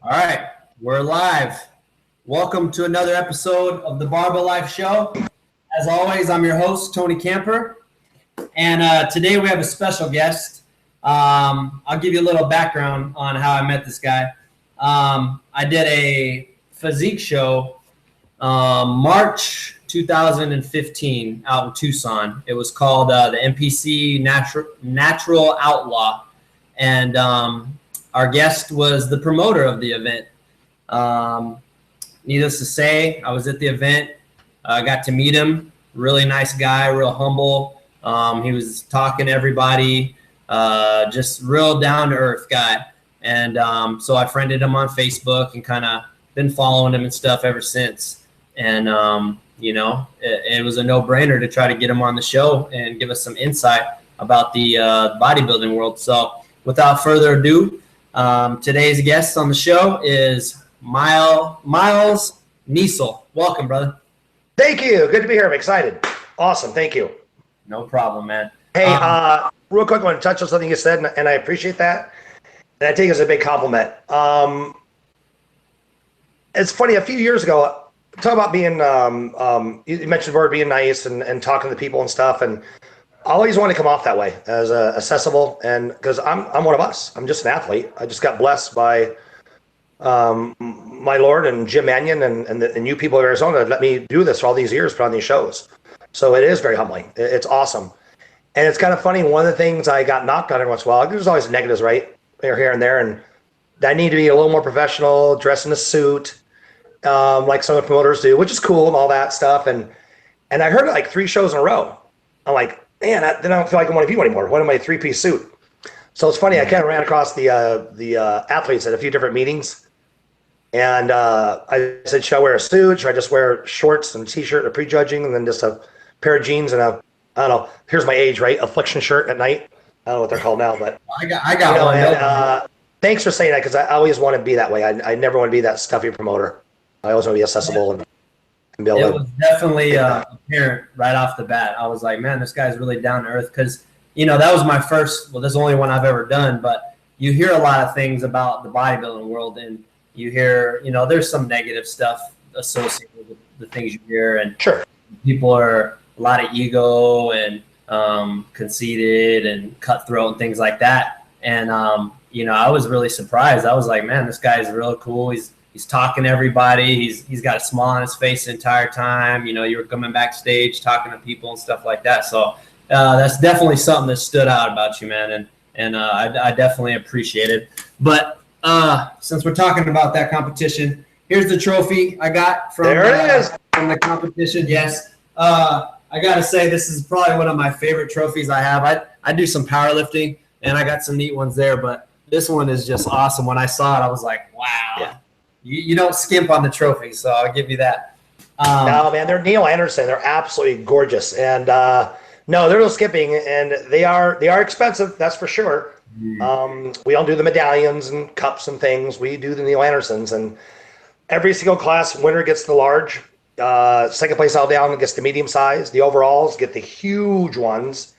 All right, we're live. Welcome to another episode of the Barbell Life Show. As always, I'm your host, Tony Camper. And today we have a special guest. I'll give you a little background on how I met this guy. I did a physique show March 2015 out in Tucson. It was called the NPC Natural Outlaw. And our guest was the promoter of the event. Needless to say, I was at the event. I got to meet him. Really nice guy, real humble. He was talking to everybody, just real down-to-earth guy. And so I friended him on Facebook and kind of been following him and stuff ever since. And, it was a no-brainer to try to get him on the show and give us some insight about the bodybuilding world. So without further ado, today's guest on the show is Miles Nuessle. Welcome, brother. Thank you. Good to be here. I'm excited. Awesome. Thank you. No problem, man. Hey, real quick, I want to touch on something you said, and I appreciate that. And I take it as a big compliment. It's funny, a few years ago, talk about being, you mentioned the word being nice and talking to people and stuff, and I always want to come off that way as accessible, and because I'm one of us. I'm just an athlete. I just got blessed by my Lord and Jim Mannion and you people of Arizona that let me do this for all these years, put on these shows. So it is very humbling. It's awesome. And it's kind of funny. One of the things I got knocked on every once in a while, there's always negatives, right? Here and there. And I need to be a little more professional, dress in a suit, like some of the promoters do, which is cool and all that stuff. And I heard it like 3 shows in a row. I'm like, man, then I don't feel like I want to be anymore. What am I, a 3-piece suit? So it's funny. I kind of ran across the athletes at a few different meetings. And I said, should I wear a suit? Should I just wear shorts and a t-shirt or prejudging and then just a pair of jeans and I don't know, here's my age, right? Affliction shirt at night. I don't know what they're called now, but I got one. And, thanks for saying that, because I always want to be that way. I never want to be that stuffy promoter. I always want to be accessible and be able to. It was definitely apparent right off the bat. I was like, man, this guy's really down to earth, because, that was my first, well, this is the only one I've ever done, but you hear a lot of things about the bodybuilding world, and you hear, there's some negative stuff associated with the things you hear, and sure, people are a lot of ego and conceited and cutthroat and things like that. And I was really surprised. I was like, man, this guy's real cool. He's talking to everybody. He's got a smile on his face the entire time. You were coming backstage talking to people and stuff like that. So that's definitely something that stood out about you, man. And I definitely appreciate it. But since we're talking about that competition, here's the trophy I got from the competition. Yes. I got to say, this is probably one of my favorite trophies I have. I do some powerlifting, and I got some neat ones there, but this one is just awesome. When I saw it, I was like, wow. Yeah. You don't skimp on the trophy, so I'll give you that. No, man, they're Neil Anderson. They're absolutely gorgeous. And no, they're no skipping, and they are expensive, that's for sure. We don't do the medallions and cups and things. We do the Neil Andersons, and every single class winner gets the large. Second place all down gets the medium size. The overalls get the huge ones,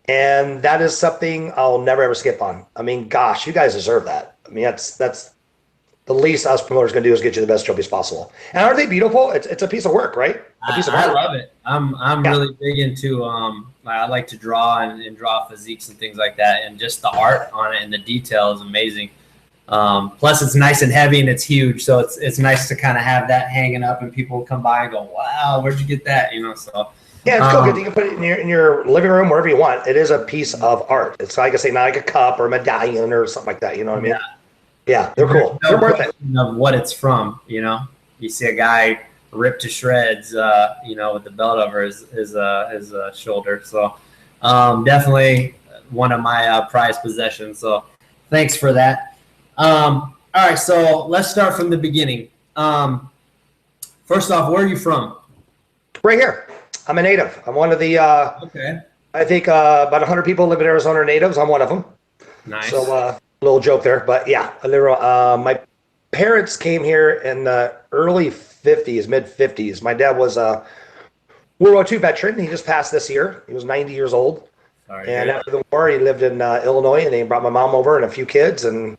and that is something I'll never ever skip on. I mean, gosh, you guys deserve that. I mean, that's the least us promoters can do is get you the best trophies possible. And aren't they beautiful? It's a piece of work, right? A piece of art. I love it. I'm really big into I like to draw and draw physiques and things like that, and just the art on it and the detail is amazing. Plus it's nice and heavy and it's huge, so it's nice to kind of have that hanging up and people come by and go, wow, where'd you get that? So yeah, it's cool. You can put it in your living room, wherever you want. It is a piece of art. It's like I say, not like a cup or a medallion or something like that. You know what I mean? Yeah, they're cool. They're worth it. Of what it's from, you see a guy ripped to shreds, with the belt over his shoulder. So definitely one of my prized possessions. So thanks for that. All right, so let's start from the beginning. First off, where are you from? Right here. I'm a native. I'm one of the, okay. I think about 100 people live in Arizona are natives. I'm one of them. Nice. So little joke there, but yeah, my parents came here in the early 50s, mid 50s. My dad was a World War II veteran. He just passed this year. He was 90 years old. Sorry, and after the war, he lived in Illinois, and he brought my mom over and a few kids, and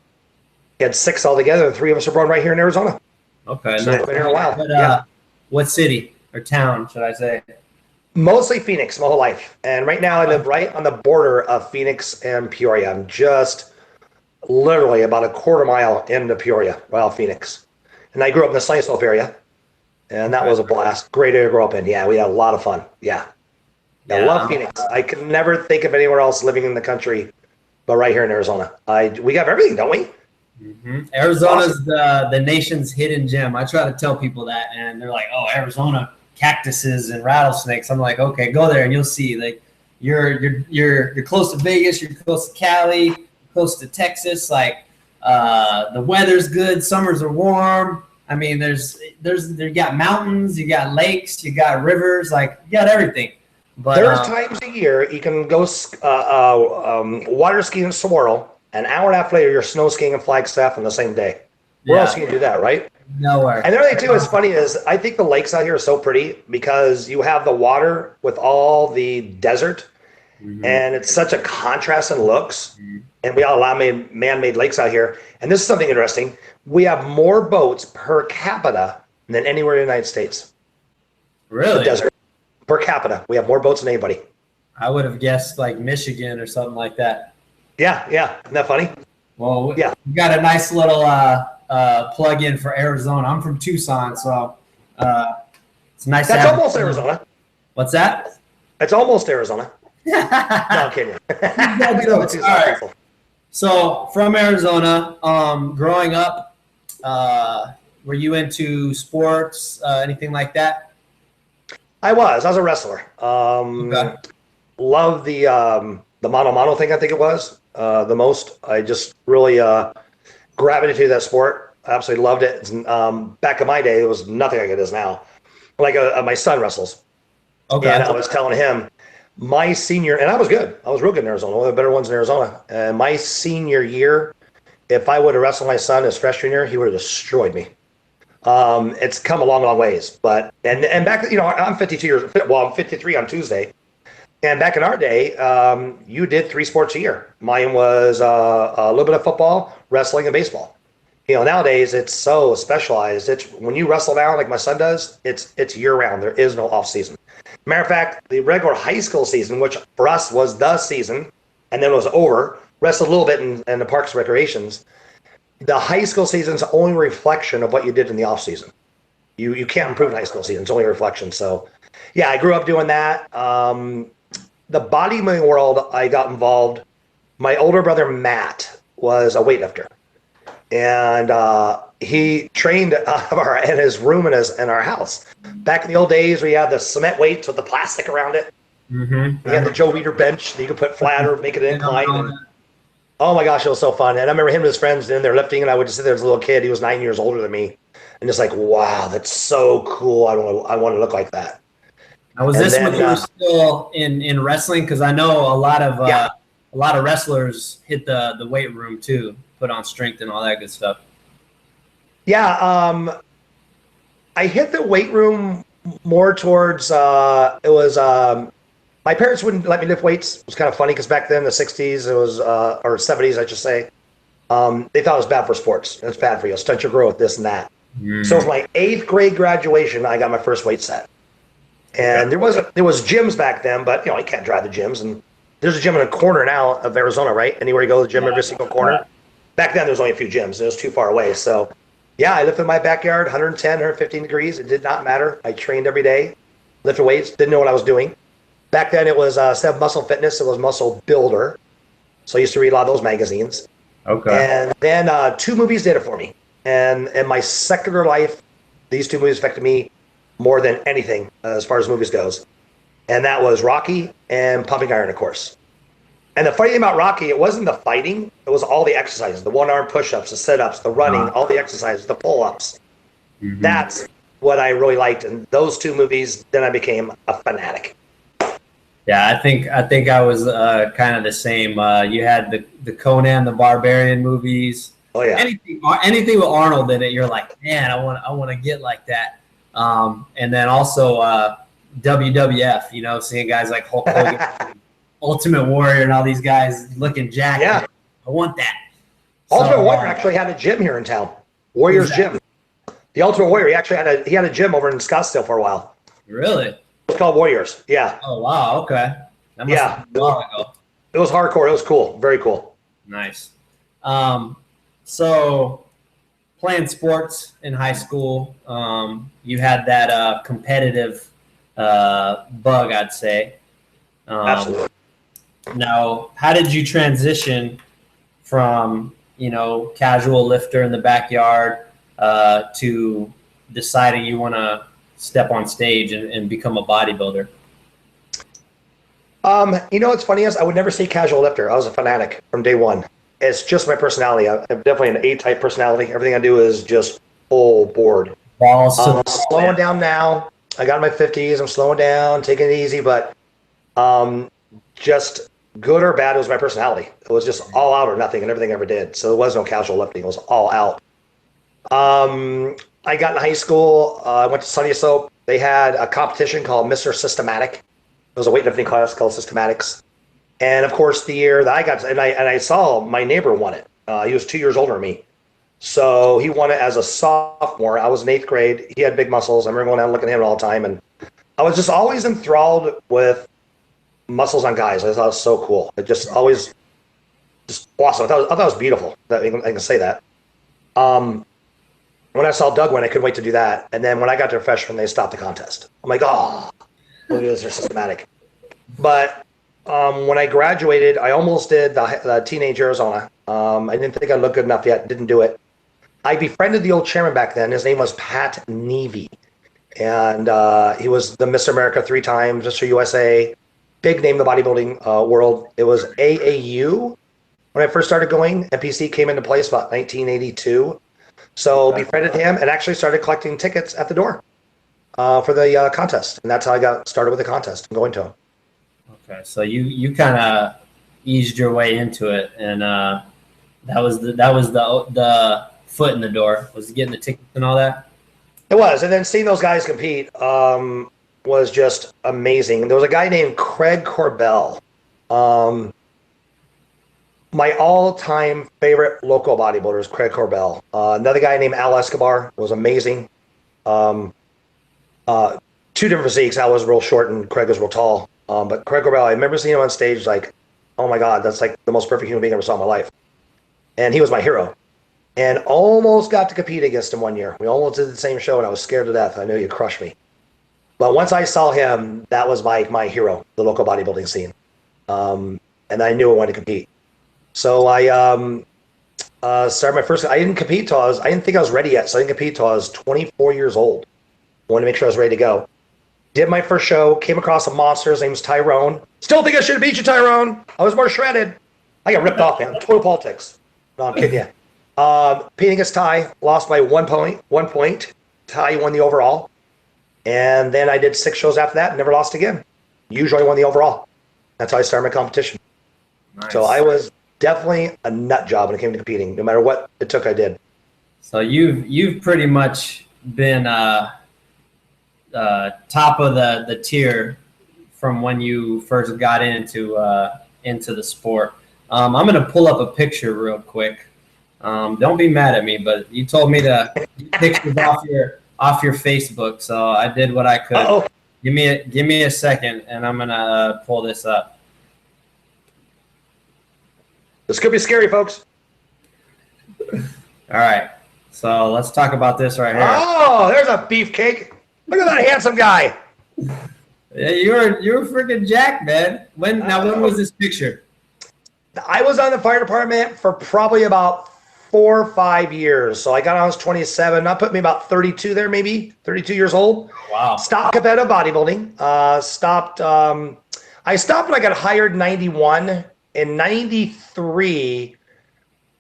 He had 6 altogether. The 3 of us are born right here in Arizona. Okay, So nice. I've been here a while. But, what city or town should I say? Mostly Phoenix, my whole life. And right now I live right on the border of Phoenix and Peoria. I'm just literally about a quarter mile into Peoria, Phoenix. And I grew up in the Nuessle area, and that was a blast. Great area to grow up in. Yeah, we had a lot of fun. Yeah. I love Phoenix. I could never think of anywhere else living in the country but right here in Arizona. We have everything, don't we? Mm-hmm. Arizona's the nation's hidden gem. I try to tell people that, and they're like, "Oh, Arizona, cactuses and rattlesnakes." I'm like, "Okay, go there and you'll see." Like, you're close to Vegas, you're close to Cali, close to Texas. Like, the weather's good, summers are warm. I mean, you got mountains, you got lakes, you got rivers, like you got everything. But there's times a year you can go water skiing in Saguaro. An hour and a half later, you're snow skiing in Flagstaff on the same day. Where else can you do that, right? Nowhere. And the other thing, too, is funny is I think the lakes out here are so pretty because you have the water with all the desert, and it's such a contrast in looks. And we have a lot of man-made lakes out here. And this is something interesting. We have more boats per capita than anywhere in the United States. Really? The desert. Per capita. We have more boats than anybody. I would have guessed like Michigan or something like that. Yeah. Isn't that funny? Well, yeah. We got a nice little plug-in for Arizona. I'm from Tucson, so it's nice. That's almost Arizona. What's that? It's almost Arizona. No, I'm kidding. All right. So from Arizona, growing up, were you into sports, anything like that? I was a wrestler. Okay. Love the mano thing, I think it was the most. I just really gravitated to that sport. I absolutely loved it. Back in my day, it was nothing like it is now. Like my son wrestles. Okay. And I was telling him my senior, and I was good. I was real good in Arizona, one of the better ones in Arizona. And my senior year, if I would have wrestled my son his freshman year, he would have destroyed me. It's come a long ways, but and back, I'm 52 years. Well, I'm 53 on Tuesday. And back in our day, you did 3 sports a year. Mine was a little bit of football, wrestling, and baseball. Nowadays it's so specialized. It's when you wrestle now, like my son does, it's year round. There is no off season. Matter of fact, the regular high school season, which for us was the season, and then it was over. Wrestled a little bit in the parks and recreations. The high school season is only a reflection of what you did in the off season. You can't improve in high school season. It's only a reflection. So, yeah, I grew up doing that. The bodybuilding world, I got involved. My older brother, Matt, was a weightlifter. And he trained in his room in our house. Back in the old days, we had the cement weights with the plastic around it. Mm-hmm. We had the Joe Weider bench that you could put flat or make it an incline. Oh, my gosh, it was so fun. And I remember him and his friends in there lifting, and I would just sit there as a little kid. He was 9 years older than me. And just like, wow, that's so cool. I want to look like that. Now, was this when you were still in wrestling? Because I know a lot of wrestlers hit the weight room too, put on strength and all that good stuff. Yeah, I hit the weight room more towards it was my parents wouldn't let me lift weights. It was kind of funny because back then in the 60s it was or 70s I should say, they thought it was bad for sports. It's bad for you. It'll stunt your growth, this and that. So for my 8th grade graduation, I got my first weight set. And there was gyms back then, but you can't drive the gyms. And there's a gym in a corner now of Arizona, right? Anywhere you go to the gym, every single corner. Back then, there was only a few gyms. It was too far away. So, yeah, I lifted in my backyard, 110, 115 degrees. It did not matter. I trained every day, lifted weights, didn't know what I was doing. Back then, it was instead of Muscle Fitness, it was Muscle Builder. So I used to read a lot of those magazines. Okay. And then 2 movies did it for me. And in my secular life, these 2 movies affected me more than anything as far as movies goes. And that was Rocky and Pumping Iron, of course. And the funny thing about Rocky, it wasn't the fighting, it was all the exercises, the 1-arm push-ups, the sit-ups, the running, all the exercises, the pull-ups. Mm-hmm. That's what I really liked. And those 2 movies, then I became a fanatic. Yeah, I think I was kind of the same. You had the Conan the Barbarian movies. Oh yeah. Anything with Arnold in it, you're like, man, I want to get like that. And then also WWF, seeing guys like Hulk Hogan, Ultimate Warrior, and all these guys looking jacked. Yeah. I want that. Ultimate So Warrior actually had a gym here in town. Warrior's Gym. The Ultimate Warrior, he actually had a gym over in Scottsdale for a while. really? It's called Warriors. Yeah. Oh wow. Okay. That must have been a while ago. It was hardcore. It was cool. Very cool. Nice. So playing sports in high school, you had that competitive bug, I'd say. Absolutely. Now, how did you transition from, casual lifter in the backyard to deciding you want to step on stage and become a bodybuilder? What's funny is I would never say casual lifter. I was a fanatic from day one. It's just my personality. I'm definitely an A-type personality. Everything I do is just full board. Balls to I'm slowing down now. I got in my 50s. I'm slowing down, taking it easy, but just good or bad, it was my personality. It was just all out or nothing and everything I ever did. So there was no casual lifting. It was all out. I got in high school. I went to Sunny Soap. They had a competition called Mr. Systematic. It was a weightlifting class called Systematics. And of course, the year that I got, and I saw my neighbor won it. He was 2 years older than me. So he won it as a sophomore. I was in 8th grade. He had big muscles. I remember going out and looking at him all the time. And I was just always enthralled with muscles on guys. I thought it was so cool. It just always just awesome. I thought it was beautiful. I can say that. When I saw Doug win, I couldn't wait to do that. And then when I got to freshman, they stopped the contest. I'm like, oh, look at this, they're systematic. But when I graduated, I almost did the Teenage Arizona. I didn't think I looked good enough yet. Didn't do it. I befriended the old chairman back then. His name was Pat Nevey. And he was the Mr. America 3 times, Mr. USA. Big name in the bodybuilding world. It was AAU when I first started going. NPC came into place about 1982. So befriended him and actually started collecting tickets at the door for the contest. And that's how I got started with the contest and going to him. Okay, so you kind of eased your way into it, and that was the foot in the door, was getting the tickets and all that. It was, and then seeing those guys compete was just amazing. There was a guy named Craig Corbell, my all-time favorite local bodybuilder is Craig Corbell. Another guy named Al Escobar was amazing. 2 different physiques. Al was real short and Craig was real tall. But Craig Barbell, I remember seeing him on stage like, oh my God, that's like the most perfect human being I ever saw in my life. And he was my hero. And almost got to compete against him one year. We almost did the same show and I was scared to death. I knew he'd crush me. But once I saw him, that was my hero, the local bodybuilding scene. And I knew I wanted to compete. So I started my first, I didn't compete till I didn't think I was ready yet. So I didn't compete till I was 24 years old. I wanted to make sure I was ready to go. Did my first show, came across a monster. His name was Tyrone. Still think I should have beat you, Tyrone. I was more shredded. I got ripped off, man. Total politics. No, I'm kidding you. Competing against Ty, lost by 1 point. Ty won the overall. And then I did 6 shows after that and never lost again. Usually won the overall. That's how I started my competition. Nice. So I was definitely a nut job when it came to competing. No matter what it took, I did. So you've pretty much been top of the tier from when you first got into the sport. I'm going to pull up a picture real quick. Don't be mad at me, but you told me to get pictures off your Facebook, so I did what I could. Uh-oh. Give me a second, and I'm gonna pull this up. This could be scary, folks. All right, so let's talk about this right here. Oh, there's a beefcake. Look at that handsome guy. Yeah, you're freaking jacked, man. When was this picture? I was on the fire department for probably about 4 or 5 years. So I got on, I was 27. That put me about 32 there, maybe 32 years old. Wow. Stopped competitive bodybuilding. I stopped when I got hired in 91. In 93,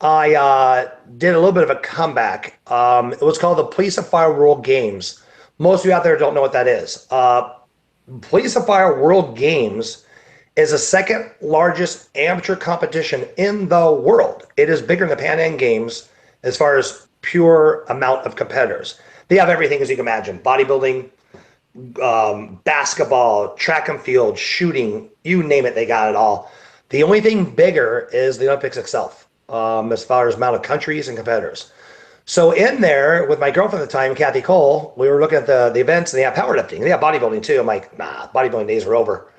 I did a little bit of a comeback. It was called the Police of Fire World Games. Most of you out there don't know what that is. Police of Fire World Games is the 2nd largest amateur competition in the world. It is bigger than the Pan Am Games as far as pure amount of competitors. They have everything as you can imagine: bodybuilding, basketball, track and field, shooting, you name it, they got it all. The only thing bigger is the Olympics itself. as far as amount of countries and competitors. So in there with my girlfriend at the time, Kathy Cole, we were looking at the events, and they have powerlifting, they have bodybuilding too. I'm like, nah, bodybuilding days are over.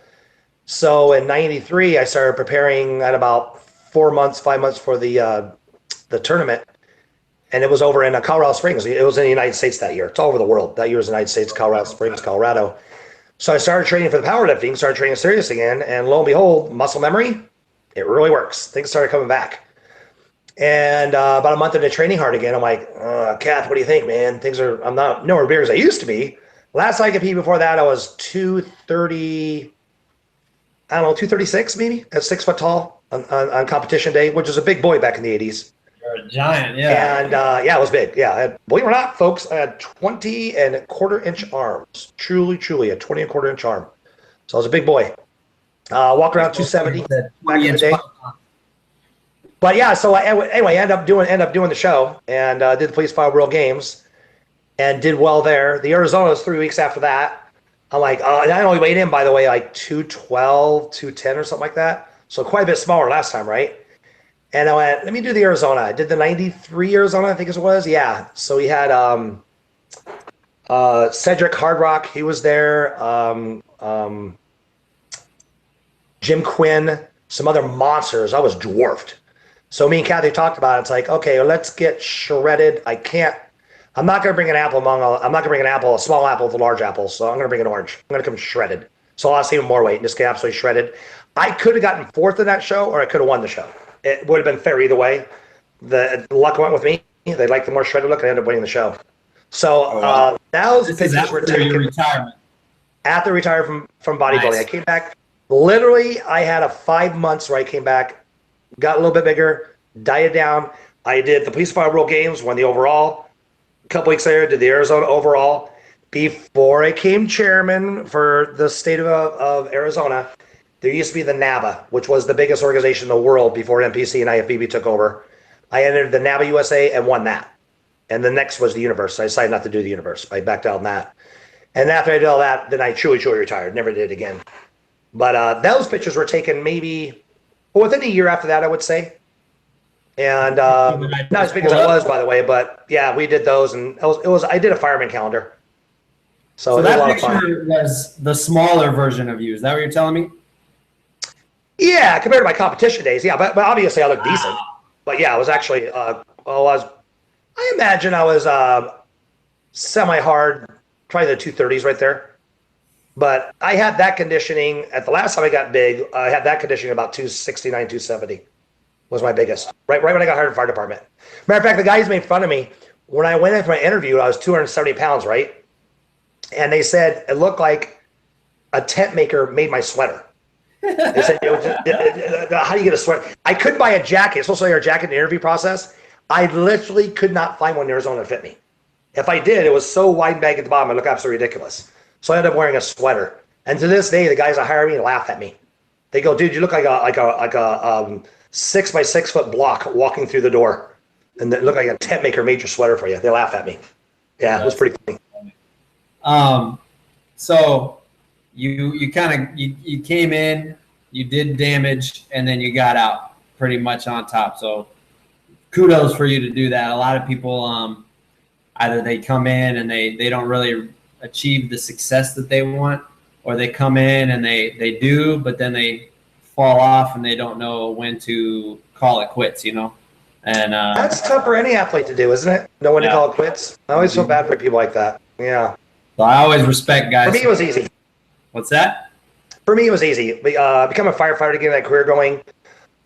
So in '93, I started preparing at about 4 months, 5 months for the tournament, and it was over in Colorado Springs. It was in the United States that year. It's all over the world. That year was the United States, Colorado Springs, Colorado. So I started training for the powerlifting, started training serious again, and lo and behold, muscle memory, it really works. Things started coming back. And about a month into training hard again, I'm like, Kath, what do you think, man? I'm not nowhere near as I used to be. Last I competed before that, I was 230, I don't know, 236 maybe, at 6 foot tall on competition day, which is a big boy back in the 80s. You're a giant, yeah. And yeah, it was big. Yeah, believe it or not, folks, I had 20.25 inch arms. Truly, a 20.25 inch arm. So I was a big boy. Walk around 270 back in the day. But yeah, so anyway, end up doing the show, and did the Police Fire World Games, and did well there. The Arizona was 3 weeks after that. I'm like, and I only weighed in, by the way, like 212, 210 or something like that. So quite a bit smaller last time, right? And I went, let me do the Arizona. I did the 93 Arizona, I think it was. Yeah. So we had Cedric Hardrock, he was there. Jim Quinn, some other monsters. I was dwarfed. So me and Kathy talked about it. It's like, okay, well, let's get shredded. I'm not going to bring an apple a small apple with a large apple. So I'm going to bring an orange. I'm going to come shredded. So I lost even more weight and just get absolutely shredded. I could have gotten fourth in that show, or I could have won the show. It would have been fair either way. The luck went with me. They liked the more shredded look, and I ended up winning the show. So those pictures were taken retirement. After I retired from bodybuilding. Nice. I came back. Literally, I had a 5 months where I came back, got a little bit bigger, dieted down. I did the Police Fire World Games, won the overall. A couple weeks later, did the Arizona overall. Before I became chairman for the state of Arizona, there used to be the NABA, which was the biggest organization in the world before NPC and IFBB took over. I entered the NABA USA and won that. And the next was the Universe. I decided not to do the Universe. I backed out on that. And after I did all that, then I truly retired. Never did it again. But those pictures were taken maybe within a year after that, I would say. And not as big as I was, by the way. But yeah, we did those, and I did a fireman calendar. So that picture was the smaller version of you. Is that what you're telling me? Yeah, compared to my competition days, yeah. But obviously, I look decent. But yeah, I was actually. I imagine I was semi-hard, probably the 230s right there. But I had that conditioning at the last time I got big. I had that conditioning about 269, 270 was my biggest. Right when I got hired in the fire department. Matter of fact, the guys made fun of me when I went in for my interview. I was 270 pounds, right? And they said it looked like a tent maker made my sweater. They said, how do you get a sweater? I couldn't buy a jacket. It's supposed to be a jacket in the interview process. I literally could not find one in Arizona that fit me. If I did, it was so wide bag at the bottom, it looked absolutely ridiculous. So I ended up wearing a sweater. And to this day, the guys that hire me laugh at me. They go, dude, you look like a 6 by 6 foot block walking through the door. And it looked like a tent maker made your sweater for you. They laugh at me. Yeah, it was pretty funny. So you came in, you did damage, and then you got out pretty much on top. So kudos for you to do that. A lot of people, either they come in and they don't really achieve the success that they want, or they come in and they do, but then they fall off and they don't know when to call it quits, And that's tough for any athlete to do, isn't it? Know when to call it quits. I always feel bad for people like that. Yeah. So I always respect guys. For me, it was easy. What's that? For me, it was easy. Become a firefighter, getting that career going.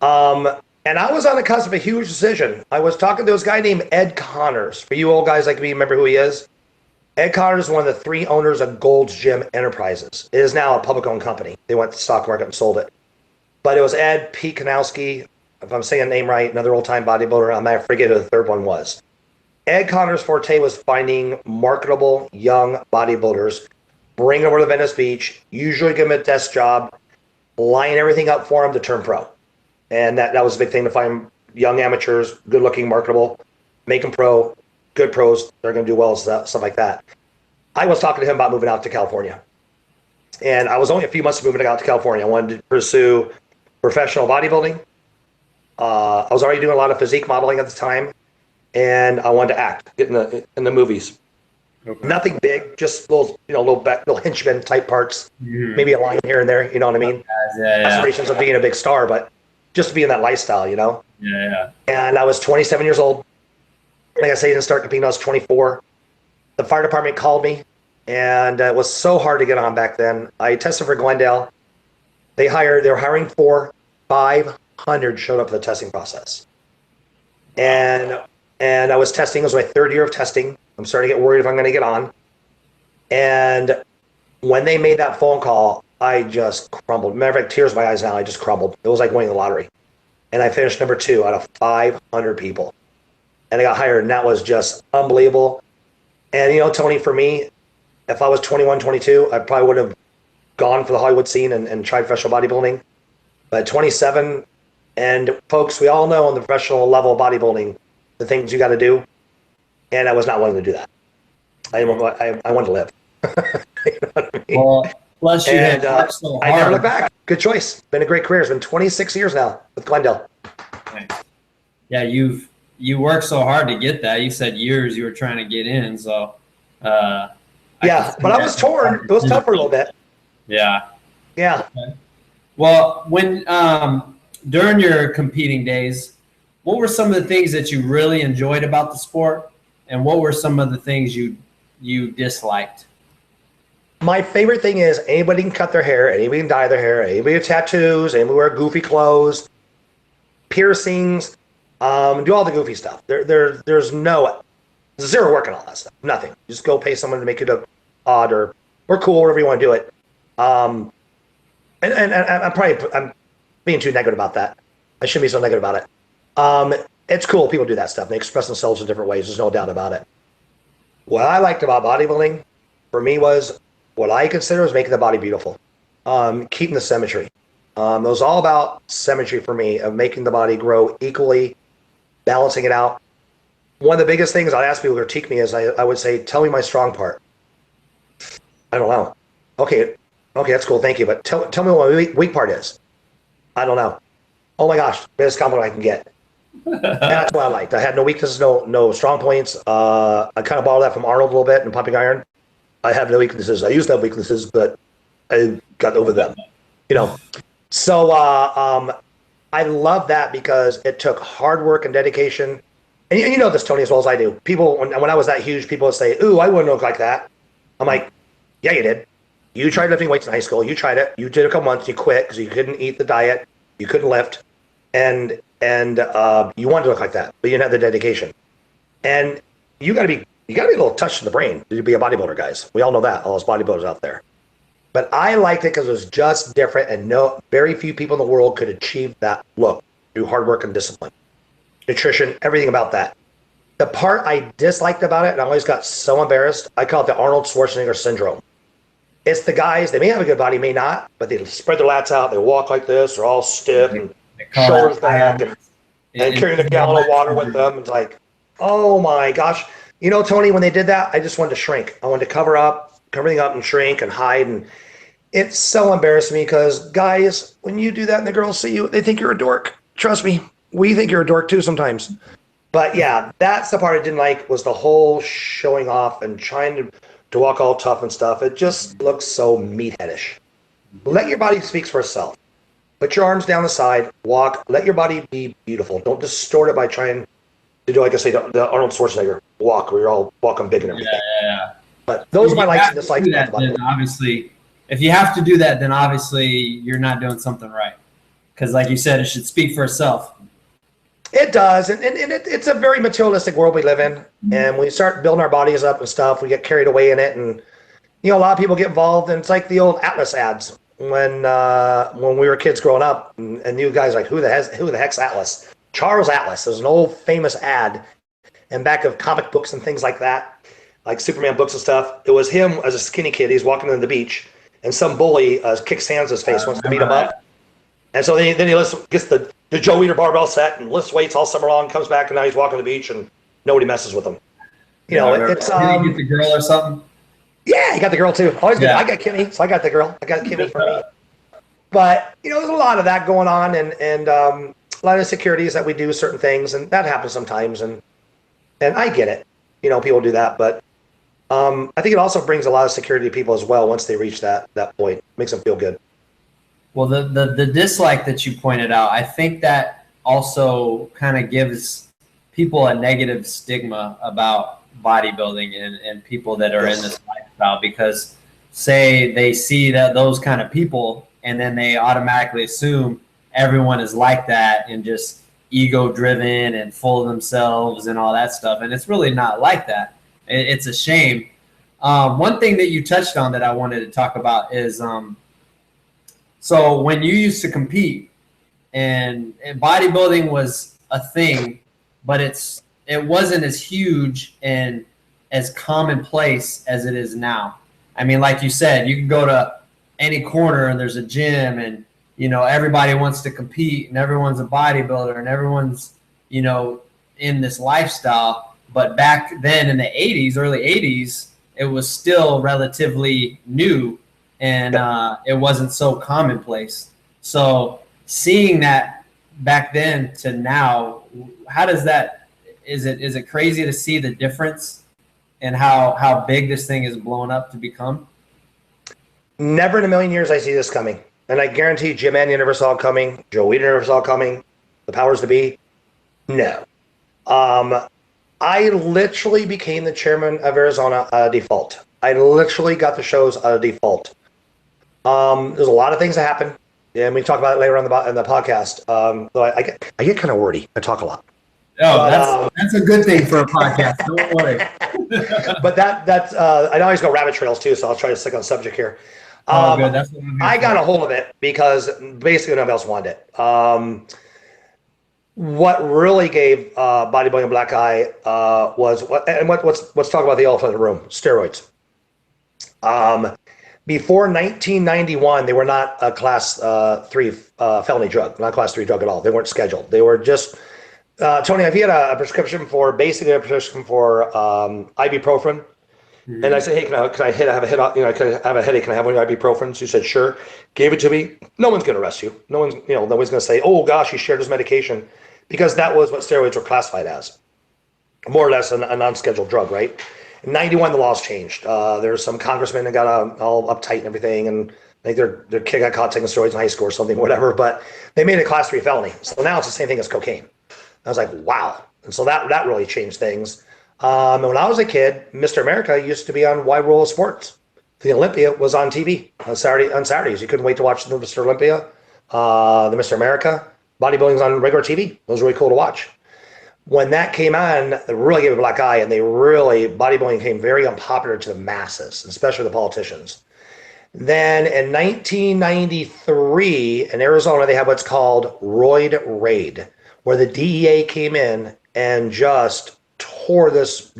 And I was on the cusp of a huge decision. I was talking to this guy named Ed Connors. For you old guys like me, remember who he is? Ed Connors is one of the 3 owners of Gold's Gym Enterprises. It is now a public-owned company. They went to the stock market and sold it. But it was Ed, Pete Kanowski, if I'm saying the name right, another old-time bodybuilder. I might forget who the third one was. Ed Connors' forte was finding marketable young bodybuilders, bring them over to Venice Beach, usually give them a desk job, line everything up for them to turn pro. And that was a big thing, to find young amateurs, good-looking, marketable, make them pro, good pros. They're going to do well, stuff like that. I was talking to him about moving out to California. And I was only a few months moving out to California. I wanted to pursue professional bodybuilding. I was already doing a lot of physique modeling at the time, and I wanted to act, get in the movies. Okay. Nothing big, just little henchman type parts, maybe a line here and there. You know what I mean? Aspirations of being a big star, but just to be in that lifestyle, you know? Yeah. And I was 27 years old. Like I say, I didn't start competing. I was 24. The fire department called me, and it was so hard to get on back then. I tested for Glendale. They were hiring 500 showed up for the testing process. And I was testing. It was my third year of testing. I'm starting to get worried if I'm going to get on. And when they made that phone call, I just crumbled. Matter of fact, tears in my eyes now. I just crumbled. It was like winning the lottery. And I finished number 2 out of 500 people. And I got hired, and that was just unbelievable. And, you know, Tony, for me, if I was 21, 22, I probably would have gone for the Hollywood scene and tried professional bodybuilding. But 27, and folks, we all know on the professional level of bodybuilding, the things you got to do. And I was not willing to do that. I wanted to live. You know what I mean? Well, plus you had worked so hard. I never look back. Good choice. Been a great career. It's been 26 years now with Glendale. Nice. Yeah, you worked so hard to get that. You said years you were trying to get in. So, but I was torn. It was tough for a little bit. Yeah. Yeah. Okay. Well, when during your competing days, what were some of the things that you really enjoyed about the sport, and what were some of the things you disliked? My favorite thing is anybody can cut their hair, anybody can dye their hair, anybody have tattoos, anybody wear goofy clothes, piercings, do all the goofy stuff. There's zero work on all that stuff. Nothing. Just go pay someone to make it look odd or cool, whatever you want to do it. And I'm being too negative about that. I shouldn't be so negative about it. It's cool. People do that stuff. They express themselves in different ways. There's no doubt about it. What I liked about bodybuilding for me was what I consider was making the body beautiful, keeping the symmetry. It was all about symmetry for me, of making the body grow equally, balancing it out. One of the biggest things I'd ask people to critique me is I would say, tell me my strong part. I don't know. Okay, that's cool. Thank you. But tell me what my weak part is. I don't know. Oh my gosh, biggest compliment I can get. That's what I liked. I had no weaknesses, no strong points. I kind of borrowed that from Arnold a little bit in Pumping Iron. I have no weaknesses. I used to have weaknesses, but I got over them. You know. So I love that because it took hard work and dedication. And you know this, Tony, as well as I do. People, when I was that huge, people would say, "Ooh, I wouldn't look like that." I'm like, "Yeah, you did. You tried lifting weights in high school. You tried it. You did a couple months. You quit because you couldn't eat the diet. You couldn't lift, and you wanted to look like that, but you didn't have the dedication. And you got to be a little touched in the brain to be a bodybuilder, guys. We all know that, all those bodybuilders out there. But I liked it because it was just different, and very few people in the world could achieve that look through hard work and discipline, nutrition, everything about that. The part I disliked about it, and I always got so embarrassed, I call it the Arnold Schwarzenegger syndrome. It's the guys, they may have a good body, may not, but they spread their lats out, they walk like this, they're all stiff, and shoulders back, and carrying a gallon of water with them. It's like, oh my gosh. You know, Tony, when they did that, I just wanted to shrink. I wanted to cover everything up and shrink and hide. And it's so embarrassing me because, guys, when you do that and the girls see you, they think you're a dork. Trust me, we think you're a dork too sometimes. But yeah, that's the part I didn't like, was the whole showing off and trying to walk all tough and stuff. It just looks so meatheadish. Let your body speak for itself. Put your arms down the side, walk, let your body be beautiful. Don't distort it by trying to do, like I say, the Arnold Schwarzenegger walk, where you're all walking big and everything. Yeah. But those are my likes and dislikes. Obviously, if you have to do that, then obviously you're not doing something right. Because like you said, it should speak for itself. It does. And it's a very materialistic world we live in. And when we start building our bodies up and stuff, we get carried away in it. And, you know, a lot of people get involved. And it's like the old Atlas ads. When we were kids growing up, and you guys like, who the heck's Atlas? Charles Atlas. There's an old famous ad in back of comic books and things like that, like Superman books and stuff. It was him as a skinny kid. He's walking on the beach, and some bully kicks hands in his face, wants to beat him up. And so then he gets the Joe Weider barbell set and lifts weights all summer long, comes back, and now he's walking the beach, and nobody messes with him. You know, it's did he get the girl or something? Yeah, he got the girl too. Always good. I got Kimmy, so I got the girl. I got Kimmy for me. But you know, there's a lot of that going on, and a lot of insecurities that we do certain things, and that happens sometimes, and I get it. People do that, but I think it also brings a lot of security to people as well once they reach that point. Makes them feel good. Well, the dislike that you pointed out, I think that also kind of gives people a negative stigma about bodybuilding and people that are in this lifestyle, because say they see that those kind of people and then they automatically assume everyone is like that and just ego driven and full of themselves and all that stuff. And it's really not like that. It's a shame. One thing that you touched on that I wanted to talk about is, so when you used to compete and bodybuilding was a thing, but it wasn't as huge and as commonplace as it is now. I mean, like you said, you can go to any corner and there's a gym, and everybody wants to compete and everyone's a bodybuilder and everyone's in this lifestyle. But back then in the 80s, early 80s, it was still relatively new, and it wasn't so commonplace. So seeing that back then to now, how does that, is it crazy to see the difference and how big this thing is blown up to become? Never in a million years I see this coming. And I guarantee Jim Andy never saw it coming. Joe Weider never saw it coming. The powers to be. No. I literally became the chairman of Arizona out of default. I literally got the shows out of default. There's a lot of things that happen, and we talk about it later on in the podcast. So I get kind of wordy. I talk a lot. Oh, but, that's a good thing for a podcast. Don't worry. But that's I always go rabbit trails too, so I'll try to stick on subject here. Good. That's what I got a hold of it because basically nobody else wanted it. What really gave bodybuilding black eye was let's talk about the elephant in the room: steroids. Before 1991, they were not a class 3 felony drug, not a class 3 drug at all. They weren't scheduled. They were just Tony, if you had a prescription for ibuprofen, and I said, hey, can I have a headache? Can I have one of your ibuprofens? You said, sure. Gave it to me. No one's going to arrest you. No one's going to say, oh gosh, you shared his medication, because that was what steroids were classified as, more or less a non-scheduled drug, right? In 91, the laws changed. There's some congressmen that got all uptight and everything, and I think their kid got caught taking steroids in high school or something, whatever. But they made it a class 3 felony. So now it's the same thing as cocaine. I was like, wow. And so that really changed things. And when I was a kid, Mr. America used to be on Wide World of Sports. The Olympia was on TV on Saturdays. You couldn't wait to watch the Mr. Olympia, the Mr. America. Bodybuilding's on regular TV. It was really cool to watch. When that came on, it really gave a black eye, and bodybuilding became very unpopular to the masses, especially the politicians. Then in 1993, in Arizona, they have what's called Roid Raid, where the DEA came in and just tore this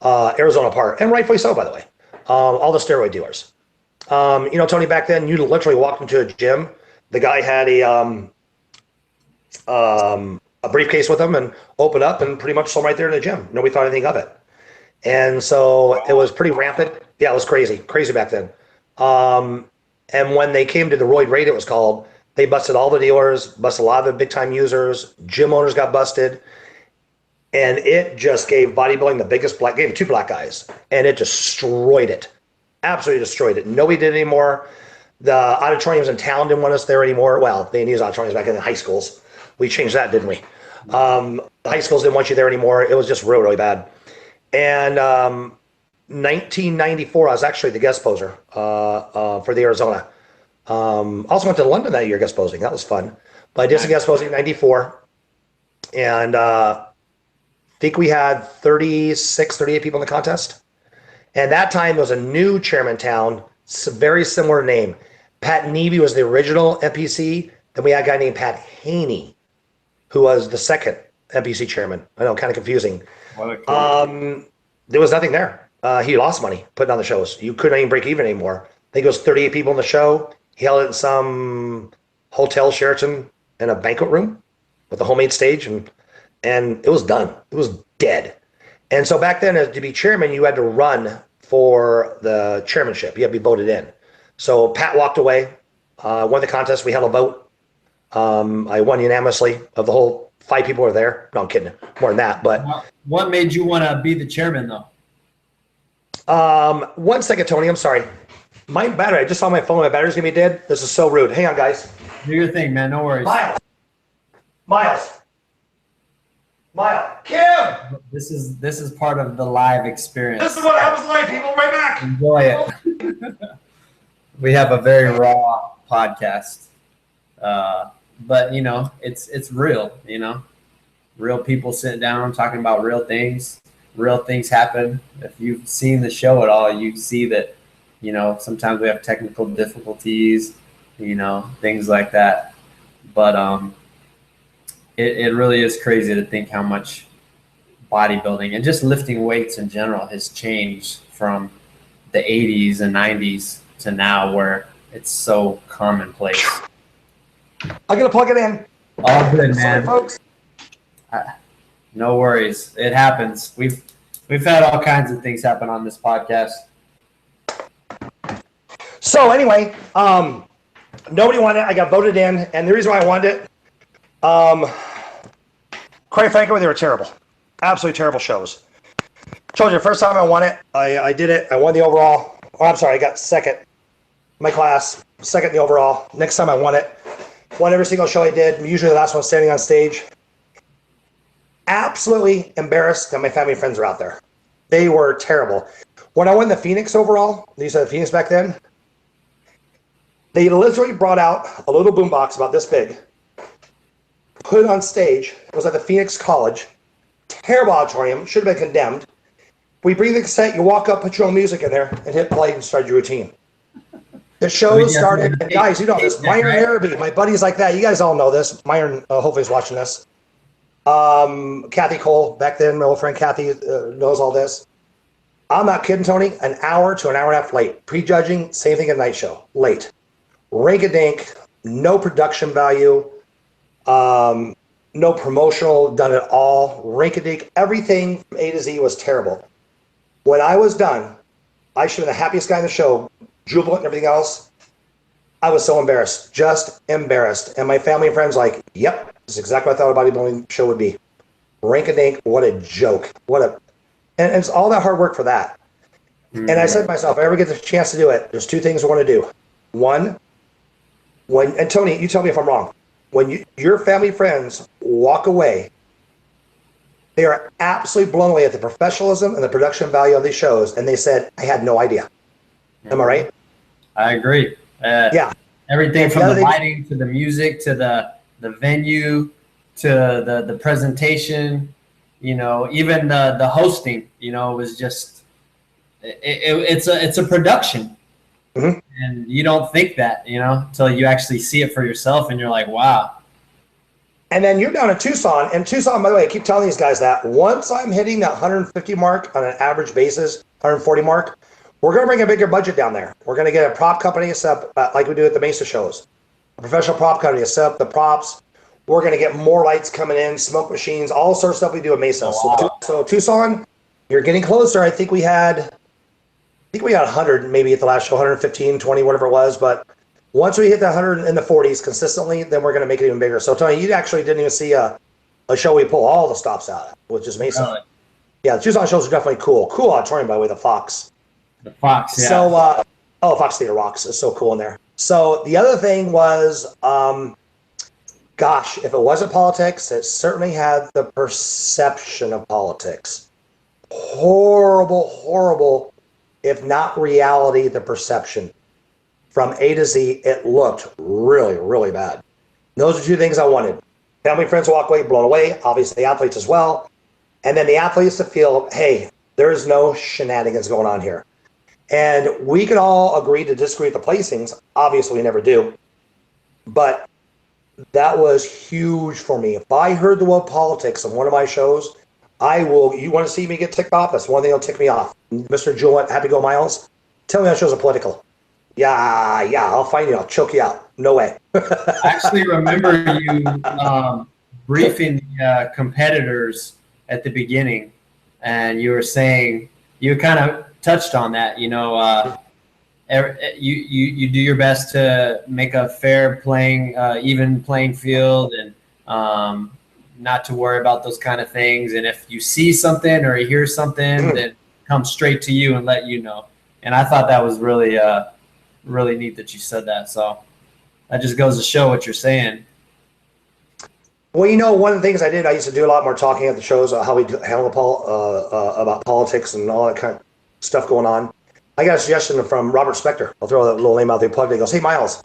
Arizona apart, and rightfully so, by the way. All the steroid dealers. Tony, back then, you literally walked into a gym. The guy had a briefcase with him and opened up and pretty much sold right there in the gym. Nobody thought anything of it. And so it was pretty rampant. Yeah, it was crazy back then. And when they came to the Roid Raid, it was called, they busted all the dealers, busted a lot of the big time users, gym owners got busted. And it just gave bodybuilding the biggest gave 2 black eyes, and it destroyed it. Absolutely destroyed it. Nobody did it anymore. The auditoriums in town didn't want us there anymore. Well, they didn't use auditoriums back in the high schools. We changed that, didn't we? The high schools didn't want you there anymore. It was just really, really bad. And 1994, I was actually the guest poser for the Arizona. Also went to London that year guest posing. That was fun. But I did some guest posing in 94. And I think we had 36, 38 people in the contest. And that time there was a new chairman in town, very similar name. Pat Nevey was the original NPC. Then we had a guy named Pat Haney, who was the second NPC chairman. I know, kind of confusing. There was nothing there. He lost money putting on the shows. You couldn't even break even anymore. I think it was 38 people in the show. He held it in some hotel Sheraton in a banquet room with a homemade stage, and it was done. It was dead. And so back then, to be chairman, you had to run for the chairmanship. You had to be voted in. So Pat walked away, won the contest. We held a vote. I won unanimously of the whole 5 people who were there. No, I'm kidding. More than that. But what made you want to be the chairman, though? 1 second, Tony. I'm sorry. My battery. I just saw my phone. My battery's gonna be dead. This is so rude. Hang on, guys. Do your thing, man. No worries. Miles. Kim. This is part of the live experience. This is what happens live, people. Right back. Enjoy it. We have a very raw podcast, but you know, it's real. You know, real people sitting down talking about real things. Real things happen. If you've seen the show at all, you see that, you know, sometimes we have technical difficulties, you know, things like that. But it really is crazy to think how much bodybuilding and just lifting weights in general has changed from the 80s and 90s to now, where it's so commonplace. I'm gonna plug it in. All good, man. Sorry, folks. No worries. It happens. We've had all kinds of things happen on this podcast. So anyway, nobody wanted it. I got voted in, and the reason why I wanted it, quite frankly, they were terrible. Absolutely terrible shows. Told you, the first time I won it, I did it. I won the overall. Oh, I'm sorry, I got second in my class, second in the overall. Next time I won it. Won every single show I did. Usually the last one standing on stage. Absolutely embarrassed that my family and friends are out there. They were terrible. When I won the Phoenix overall, these are the Phoenix back then, they literally brought out a little boombox about this big, put it on stage. It was at the Phoenix College. Terrible auditorium, should have been condemned. We bring the cassette, you walk up, put your own music in there, and hit play and start your routine. The show started, and guys, you know this, Myron Araby, my buddies like that, you guys all know this. Myron hopefully is watching this. Kathy Cole, back then, my old friend Kathy knows all this. I'm not kidding, Tony. An hour to an hour and a half late. Prejudging, same thing at night show. Late. Rank-a-dink, no production value, no promotional done at all. Rank-a-dink, everything from A to Z was terrible. When I was done, I should have been the happiest guy in the show, jubilant and everything else. I was so embarrassed, just embarrassed. And my family and friends like, yep, this is exactly what I thought a bodybuilding show would be. Rank-a-dink, what a joke. And it's all that hard work for that. Mm-hmm. And I said to myself, if I ever get the chance to do it, there's 2 things I want to do. One, and Tony, you tell me if I'm wrong. When your family friends walk away, they are absolutely blown away at the professionalism and the production value of these shows. And they said, I had no idea. Am I right? I agree. Yeah. Everything from the lighting to the music to the venue to the presentation, you know, even the hosting, you know, was just it's a production. Mm-hmm. And you don't think that, you know, until you actually see it for yourself and you're like, wow. And then you're down in Tucson. And Tucson, by the way, I keep telling these guys that once I'm hitting that 150 mark on an average basis, 140 mark, we're going to bring a bigger budget down there. We're going to get a prop company to set up, like we do at the Mesa shows. A professional prop company to set up the props. We're going to get more lights coming in, smoke machines, all sorts of stuff we do at Mesa. Oh, wow. So Tucson, you're getting closer. I think we had 100 maybe at the last show, 115, 20, whatever it was. But once we hit the 100 in the 40s consistently, then we're going to make it even bigger. So Tony, you actually didn't even see a show we pull all the stops out of, which is Mesa. Really? Yeah, the Tucson shows are definitely cool. Cool auditorium, by the way, the Fox. The Fox, yeah. So, Fox Theater rocks. It's so cool in there. So the other thing was, gosh, if it wasn't politics, it certainly had the perception of politics. Horrible, if not reality, the perception. From A to Z, it looked really, really bad. Those are 2 things I wanted. Family, friends walk away, blown away, obviously the athletes as well. And then the athletes to feel, hey, there's no shenanigans going on here. And we can all agree to disagree with the placings. Obviously, we never do. But that was huge for me. If I heard the word politics on one of my shows, you want to see me get ticked off? That's one thing that'll tick me off. Mr. Jewel, Happy Go Miles, tell me that shows are political. Yeah, I'll find you. I'll choke you out. No way. I actually remember you briefing the competitors at the beginning, and you were saying, you kind of touched on that, you know, you do your best to make a fair playing, even playing field, and not to worry about those kind of things. And if you see something or you hear something, then come straight to you and let you know. And I thought that was really really neat that you said that. So that just goes to show what you're saying. Well, you know, one of the things I used to do a lot more talking at the shows, how we handle about politics and all that kind of stuff going on. I got a suggestion from Robert Spector. I'll throw that little name out there. Plugged. He goes, "Hey, Miles."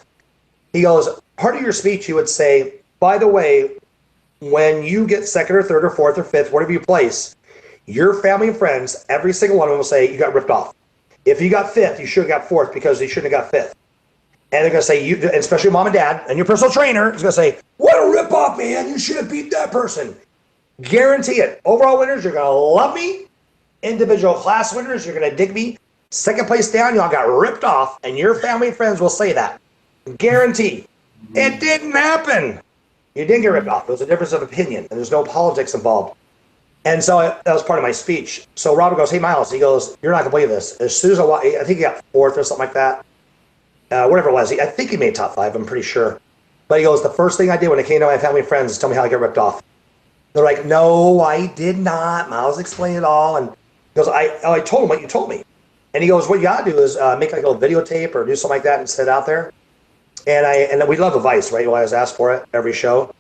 He goes, "Part of your speech, you would say, by the way, when you get second or third or fourth or fifth, whatever you place, your family and friends, every single one of them will say you got ripped off. If you got fifth, you should have got fourth because you shouldn't have got fifth." And they're going to say, you, especially mom and dad, and your personal trainer is going to say, "What a ripoff, man. You should have beat that person." Guarantee it. Overall winners, you're going to love me. Individual class winners, you're going to dig me. Second place down, y'all got ripped off, and your family and friends will say that. Guarantee. It didn't happen. You didn't get ripped off. It was a difference of opinion, and there's no politics involved. And so that was part of my speech. So Robert goes, "Hey, Miles," he goes, "you're not going to believe this. As soon as I think he got fourth or something like that. Whatever it was. I think he made top 5. I'm pretty sure. But he goes, "The first thing I did when it came to my family and friends is tell me how I get ripped off." They're like, "No, I did not." Miles explained it all. And he goes, I told him what you told me. And he goes, "What you got to do is make like a little videotape or do something like that and set it out there." And we love advice, right? You always ask for it every show.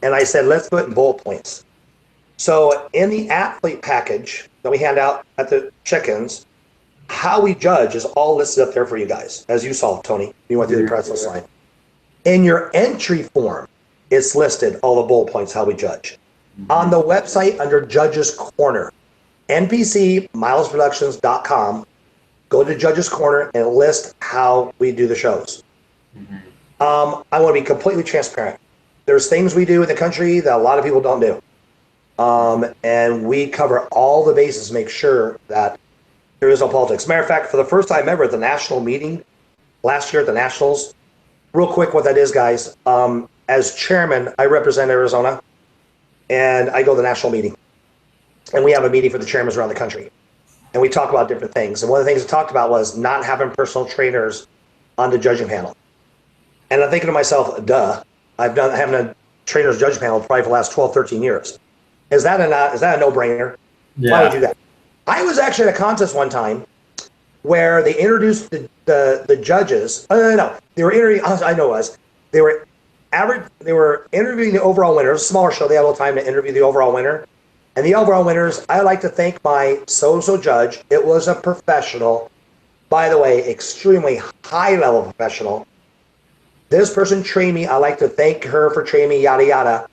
And I said, let's do it in bullet points. So in the athlete package that we hand out at the check-ins, how we judge is all listed up there for you guys. As you saw, Tony, you went through the pretzel slide. In your entry form, it's listed all the bullet points, how we judge. On the website under Judges Corner, npcmilesproductions.com, go to Judges Corner and list how we do the shows. I want to be completely transparent. There's things we do in the country that a lot of people don't do. And we cover all the bases to make sure that there is no politics. Matter of fact, for the first time ever at the national meeting last year at the Nationals, real quick what that is, guys. As chairman, I represent Arizona, and I go to the national meeting. And we have a meeting for the chairmans around the country. And we talk about different things. And one of the things we talked about was not having personal trainers on the judging panel. And I'm thinking to myself, duh, I've done having a trainers judging panel probably for the last 12, 13 years. Is that a no-brainer? Yeah. Why would you do that? I was actually at a contest one time where they introduced the judges. No. They were interviewing. I know it was. They were interviewing the overall winner. It was a smaller show. They had a little time to interview the overall winner. And the overall winners, I like to thank my so-and-so judge. It was a professional. By the way, extremely high-level professional. This person trained me. I like to thank her for training me, yada, yada.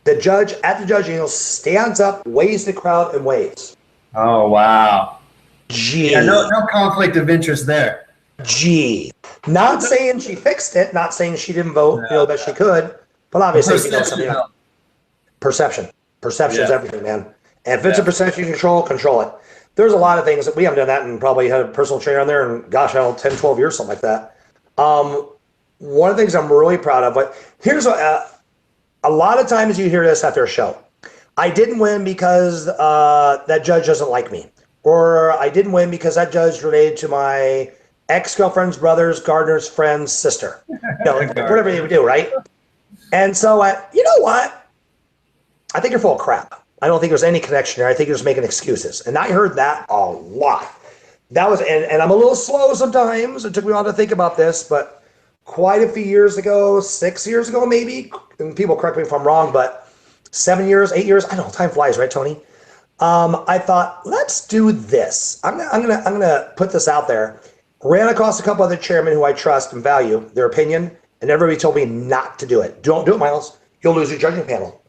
The judge at the judging stands up, waves the crowd, and waves. Oh, wow. Gee. Yeah, no conflict of interest there. Gee. Not saying she fixed it, not saying she didn't vote, that she could, but obviously if you know something else. Perception. Perception is everything, man. And if it's a perception you control it. There's a lot of things that we haven't done that and probably had a personal trainer on there and gosh, I don't know, 10, 12 years, something like that. One of the things I'm really proud of, but here's a lot of times you hear this after a show. I didn't win because that judge doesn't like me. Or I didn't win because that judge related to my ex-girlfriend's brother's, gardener's friend's sister. Whatever you do, right? And so, you know what? I think you're full of crap. I don't think there's any connection there. I think you're just making excuses. And I heard that a lot. That was, and I'm a little slow sometimes. It took me a while to think about this, but quite a few years ago, 6 years ago maybe, and people correct me if I'm wrong, but 7 years, 8 years, I don't know, time flies, right, Tony? I thought, let's do this. I'm gonna put this out there. Ran across a couple other chairmen who I trust and value their opinion, and everybody told me not to do it. Don't do it, Miles. You'll lose your judging panel.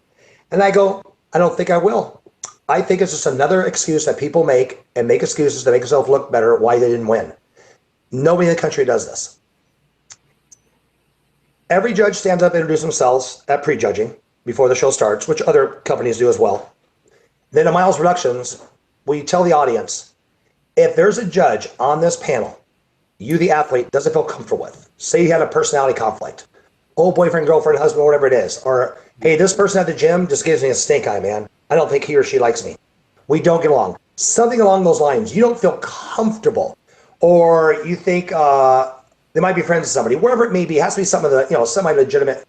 And I go, I don't think I will. I think it's just another excuse that people make and make excuses to make themselves look better why they didn't win. Nobody in the country does this. Every judge stands up and introduces themselves at pre-judging before the show starts, which other companies do as well. Then at Miles Productions, we tell the audience, if there's a judge on this panel you, the athlete, doesn't feel comfortable with, say you had a personality conflict, old boyfriend, girlfriend, husband, whatever it is, or, hey, this person at the gym just gives me a stink eye, man. I don't think he or she likes me. We don't get along. Something along those lines. You don't feel comfortable. or you think they might be friends with somebody, wherever it may be. It has to be some of the, semi-legitimate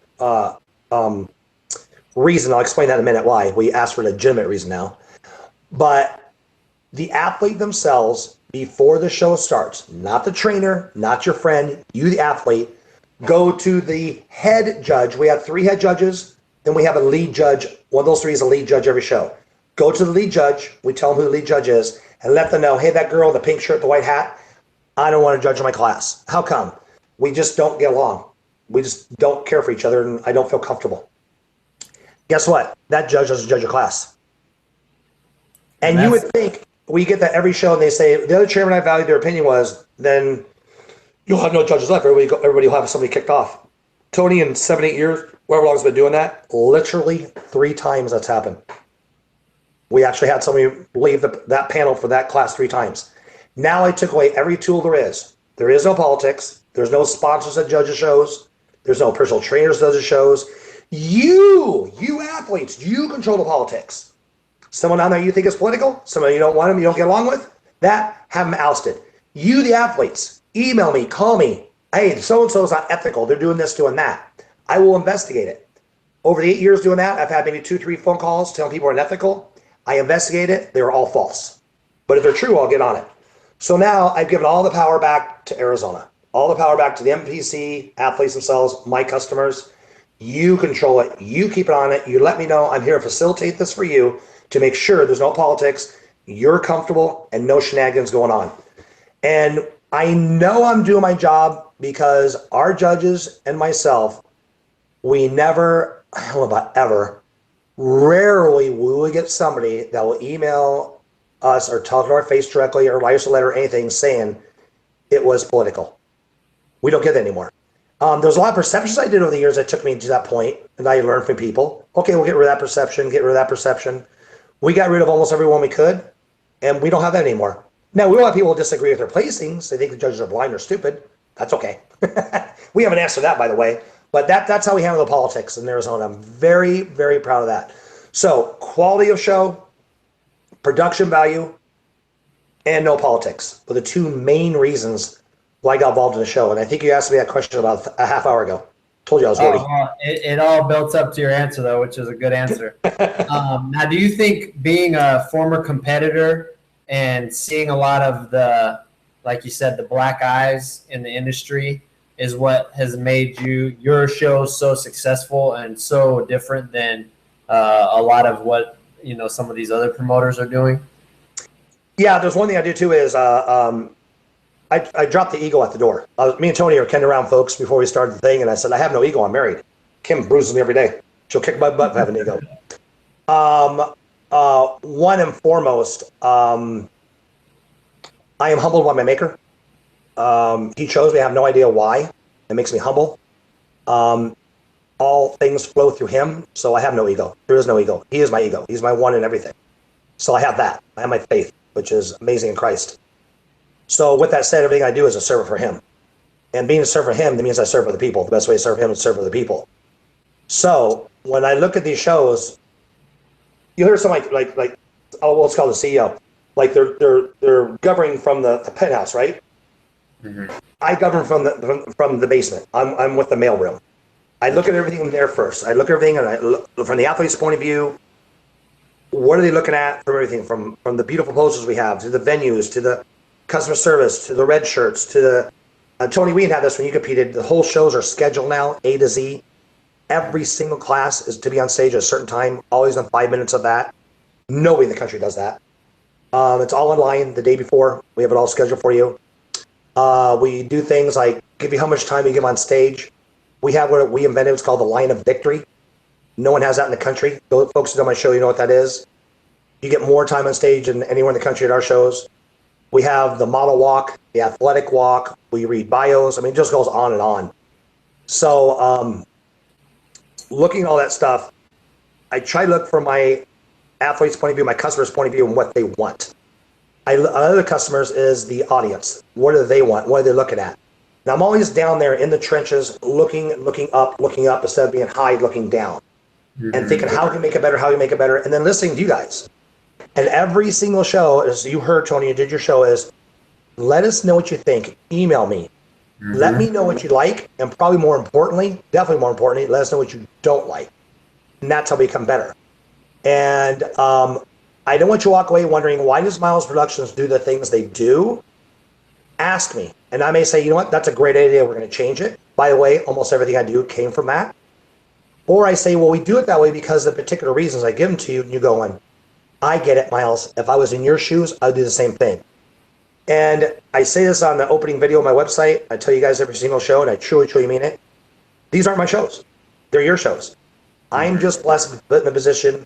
reason. I'll explain that in a minute why we ask for a legitimate reason now. But the athlete themselves, before the show starts, not the trainer, not your friend, you the athlete, go to the head judge. We have 3 head judges, then we have a lead judge. One of those 3 is a lead judge every show. Go to the lead judge, we tell them who the lead judge is, and let them know, hey, that girl in the pink shirt, the white hat, I don't want to judge my class. How come? We just don't get along. We just don't care for each other, and I don't feel comfortable. Guess what? That judge doesn't judge your class. And you would think, we get that every show, and they say, the other chairman I valued their opinion was, then you'll have no judges left. Everybody will have somebody kicked off. Tony, in 7, 8 years, whoever long has been doing that, literally 3 times that's happened. We actually had somebody leave that panel for that class 3 times. Now I took away every tool there is. There is no politics. There's no sponsors that judge the shows. There's no personal trainers that judge the shows. You athletes, you control the politics. Someone down there you think is political, someone you don't want them, you don't get along with, that, have them ousted. You, the athletes, email me, call me. Hey, so-and-so is not ethical. They're doing this, doing that. I will investigate it. Over the 8 years doing that, I've had maybe 2, 3 phone calls telling people are unethical. I investigate it. They were all false. But if they're true, I'll get on it. So now I've given all the power back to Arizona, all the power back to the MPC, athletes themselves, my customers. You control it. You keep it on it. You let me know. I'm here to facilitate this for you to make sure there's no politics, you're comfortable, and no shenanigans going on. And I know I'm doing my job because our judges and myself, we never, I don't know about ever, rarely will we get somebody that will email us or talk to our face directly or write us a letter or anything saying it was political. We don't get that anymore. There's a lot of perceptions I did over the years that took me to that point, and I learned from people. Okay, we'll get rid of that perception, get rid of that perception. We got rid of almost everyone we could, and we don't have that anymore. Now, we will have people disagree with their placings. They think the judges are blind or stupid. That's okay. We haven't answered that, by the way. But that's how we handle the politics in Arizona. I'm very, very proud of that. So, quality of show, production value, and no politics were the 2 main reasons why I got involved in the show. And I think you asked me that question about a half hour ago. Told you I was worried. It all built up to your answer, though, which is a good answer. Now, do you think being a former competitor and seeing a lot of the, like you said, the black eyes in the industry is what has made your show so successful and so different than a lot of what some of these other promoters are doing? Yeah, there's one thing I do too is I dropped the ego at the door. Me and Tony are kidding around, folks, before we started the thing, and I said, I have no ego. I'm married. Kim bruises me every day. She'll kick my butt if I have an ego. One and foremost, I am humbled by my maker. He chose me. I have no idea why. It makes me humble. All things flow through him, so I have no ego. There is no ego. He is my ego. He's my one in everything. So I have that. I have my faith, which is amazing in Christ. So with that said, everything I do is a servant for him. And being a servant for him, that means I serve other people. The best way to serve him is to serve other people. So when I look at these shows, you hear some like let's call the CEO. Like they're governing from the penthouse, right? Mm-hmm. I govern from the basement. I'm with the mailroom. I look at everything there first. I look at everything, and I look from the athlete's point of view. What are they looking at from everything? From the beautiful posters we have, to the venues, to the customer service, to the red shirts, to the Tony, we didn't have this when you competed. The whole shows are scheduled now, A to Z. Every single class is to be on stage at a certain time, always on 5 minutes of that. Nobody in the country does that. It's all online the day before. We have it all scheduled for you. We do things like give you how much time you give on stage. We have what we invented. It's called the line of victory. No one has that in the country. Those folks who know my show, you know what that is. You get more time on stage than anywhere in the country at our shows. We have the model walk, the athletic walk. We read bios. I mean, it just goes on and on. So looking at all that stuff, I try to look from my athlete's point of view, my customer's point of view, and what they want. Other customers is the audience. What do they want? What are they looking at? Now, I'm always down there in the trenches, looking up, instead of being high, looking down. Mm-hmm. And thinking, how can we make it better, and then listening to you guys. And every single show, as you heard, Tony, you did your show, is Let us know what you think. Email me. Let me know what you like, and probably more importantly, definitely more importantly, let us know what you don't like. And that's how we become better. And I don't want you to walk away wondering, why does Miles Productions do the things they do? Ask me. And I may say, you know what, that's a great idea. We're going to change it. By the way, almost everything I do came from that. Or I say, well, we do it that way because of the particular reasons. I give them to you, and you go in. I get it, Miles. If I was in your shoes, I'd do the same thing. And I say this on the opening video of my website. I tell you guys every single show, and I truly, truly mean it. These aren't my shows. They're your shows. I'm just blessed to put in a position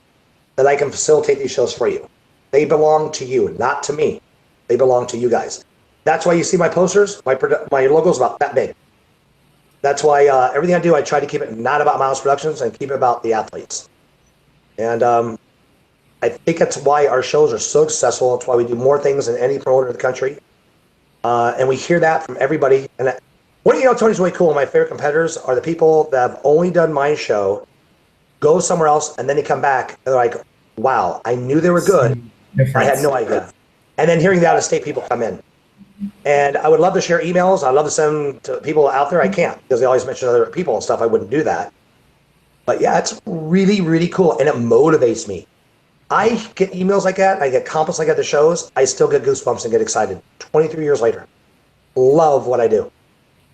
that I can facilitate these shows for you. They belong to you, not to me. They belong to you guys. That's why you see my posters, my logo's about that big. That's why everything I do, I try to keep it not about Miles Productions and keep it about the athletes. And I think that's why our shows are so successful. That's why we do more things than any promoter in the country. And we hear that from everybody. And what do you know, Tony's really cool. My favorite competitors are the people that have only done my show, go somewhere else, and then they come back and they're like, wow, I knew they were good. I had no idea. And then hearing the out-of-state people come in. And I would love to share emails. I'd love to send them to people out there. I can't because they always mention other people and stuff. I wouldn't do that. But yeah, it's really, really cool. And it motivates me. I get emails like that. I get compliments like that at the shows. I still get goosebumps and get excited 23 years later. Love what I do.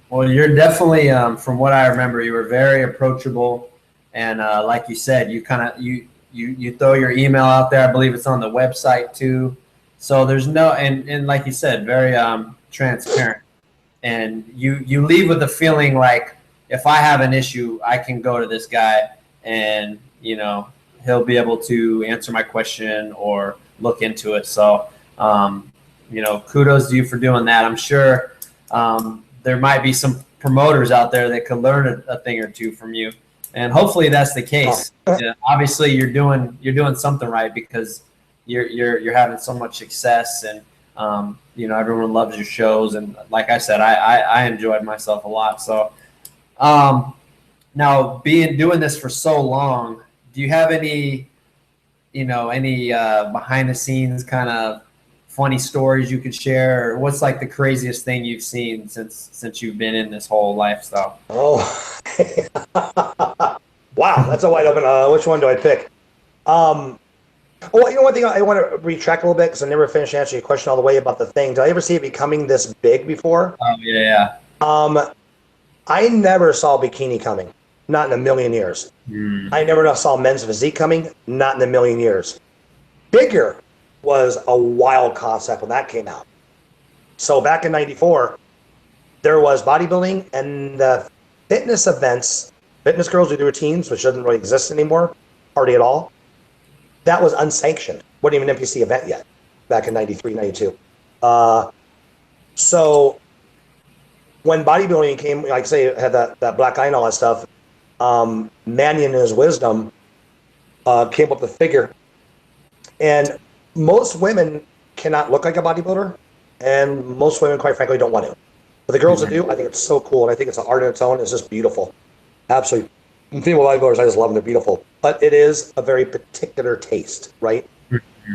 Well, you're definitely, from what I remember, you were very approachable. And like you said, you kind of, you throw your email out there. I believe it's on the website too. So there's no, and like you said, very transparent. And you leave with the feeling like, if I have an issue, I can go to this guy and, you know, he'll be able to answer my question or look into it. So, you know, kudos to you for doing that. I'm sure there might be some promoters out there that could learn a thing or two from you. And hopefully that's the case. Yeah, obviously you're doing something right because you're having so much success, and you know, everyone loves your shows. And like I said, I enjoyed myself a lot. So now doing this for so long, do you have any, you know, any behind the scenes kind of funny stories you could share? Or what's like the craziest thing you've seen since you've been in this whole lifestyle? Oh, wow, that's a wide open. Which one do I pick? Well, you know, one thing I want to retract a little bit because I never finished answering your question all the way about the thing. Did I ever see it becoming this big before? Oh yeah. I never saw bikini coming. Not in a million years. I never saw men's physique coming. Not in a million years. Bigger was a wild concept when that came out. So back in '94, there was bodybuilding and the fitness events. Fitness girls do the routines, which doesn't really exist anymore, hardly at all. That was unsanctioned. Wasn't even an NPC event yet, back in '93, '92. So when bodybuilding came, like I say, it had that black eye and all that stuff, Mannion in his wisdom came up with a figure. And most women cannot look like a bodybuilder, and most women, quite frankly, don't want to. But the girls that do, I think it's so cool, and I think it's an art in its own. It's just beautiful. Absolutely. And female bodybuilders, I just love them. They're beautiful. But it is a very particular taste, right?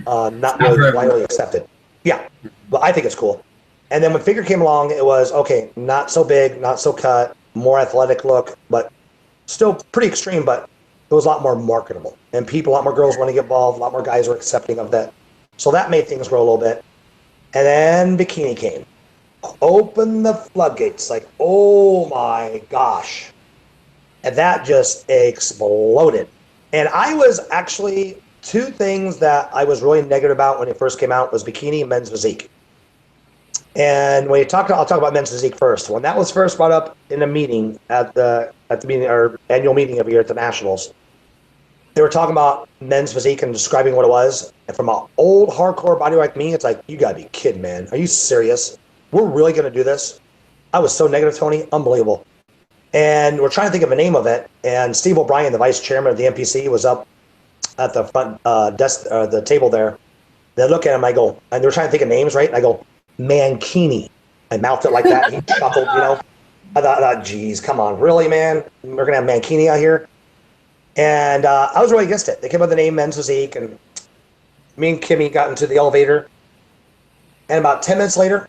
Not really widely accepted. Yeah, but I think it's cool. And then when figure came along, it was, okay, not so big, not so cut, more athletic look, but still pretty extreme, but it was a lot more marketable. And people, a lot more girls want to get involved, a lot more guys were accepting of that. So that made things grow a little bit. And then bikini came. Open the floodgates, like, oh my gosh. And that just exploded. And I was actually, two things that I was really negative about when it first came out was bikini and men's physique. And when you I'll talk about men's physique first. When that was first brought up in a meeting at the meeting, our annual meeting every year at the Nationals, they were talking about men's physique and describing what it was. And from an old hardcore body like me, it's like, you gotta be kidding, man. Are you serious? We're really gonna do this? I was so negative, Tony, unbelievable. And we're trying to think of a name of it. And Steve O'Brien, the vice chairman of the NPC, was up at the front desk, the table there. They look at him, I go, and they were trying to think of names, right? And I go, Mankini. I mouthed it like that. He chuckled, you know. I thought, geez, come on, really, man? We're gonna have Mankini out here. And I was really against it. They came up with the name Men's Physique, and me and Kimmy got into the elevator. And about 10 minutes later,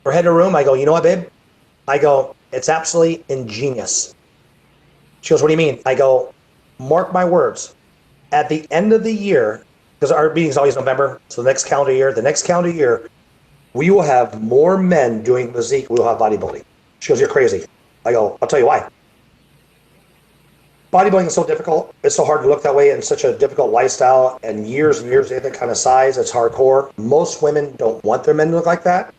We're heading to a room. I go, you know what, babe? I go, it's absolutely ingenious. She goes, what do you mean? I go, mark my words. At the end of the year, because our meeting's always November, so the next calendar year, we will have more men doing physique. We will have bodybuilding. She goes, you're crazy. I go, I'll tell you why. Bodybuilding is so difficult. It's so hard to look that way in such a difficult lifestyle and years of that kind of size. It's hardcore. Most women don't want their men to look like that.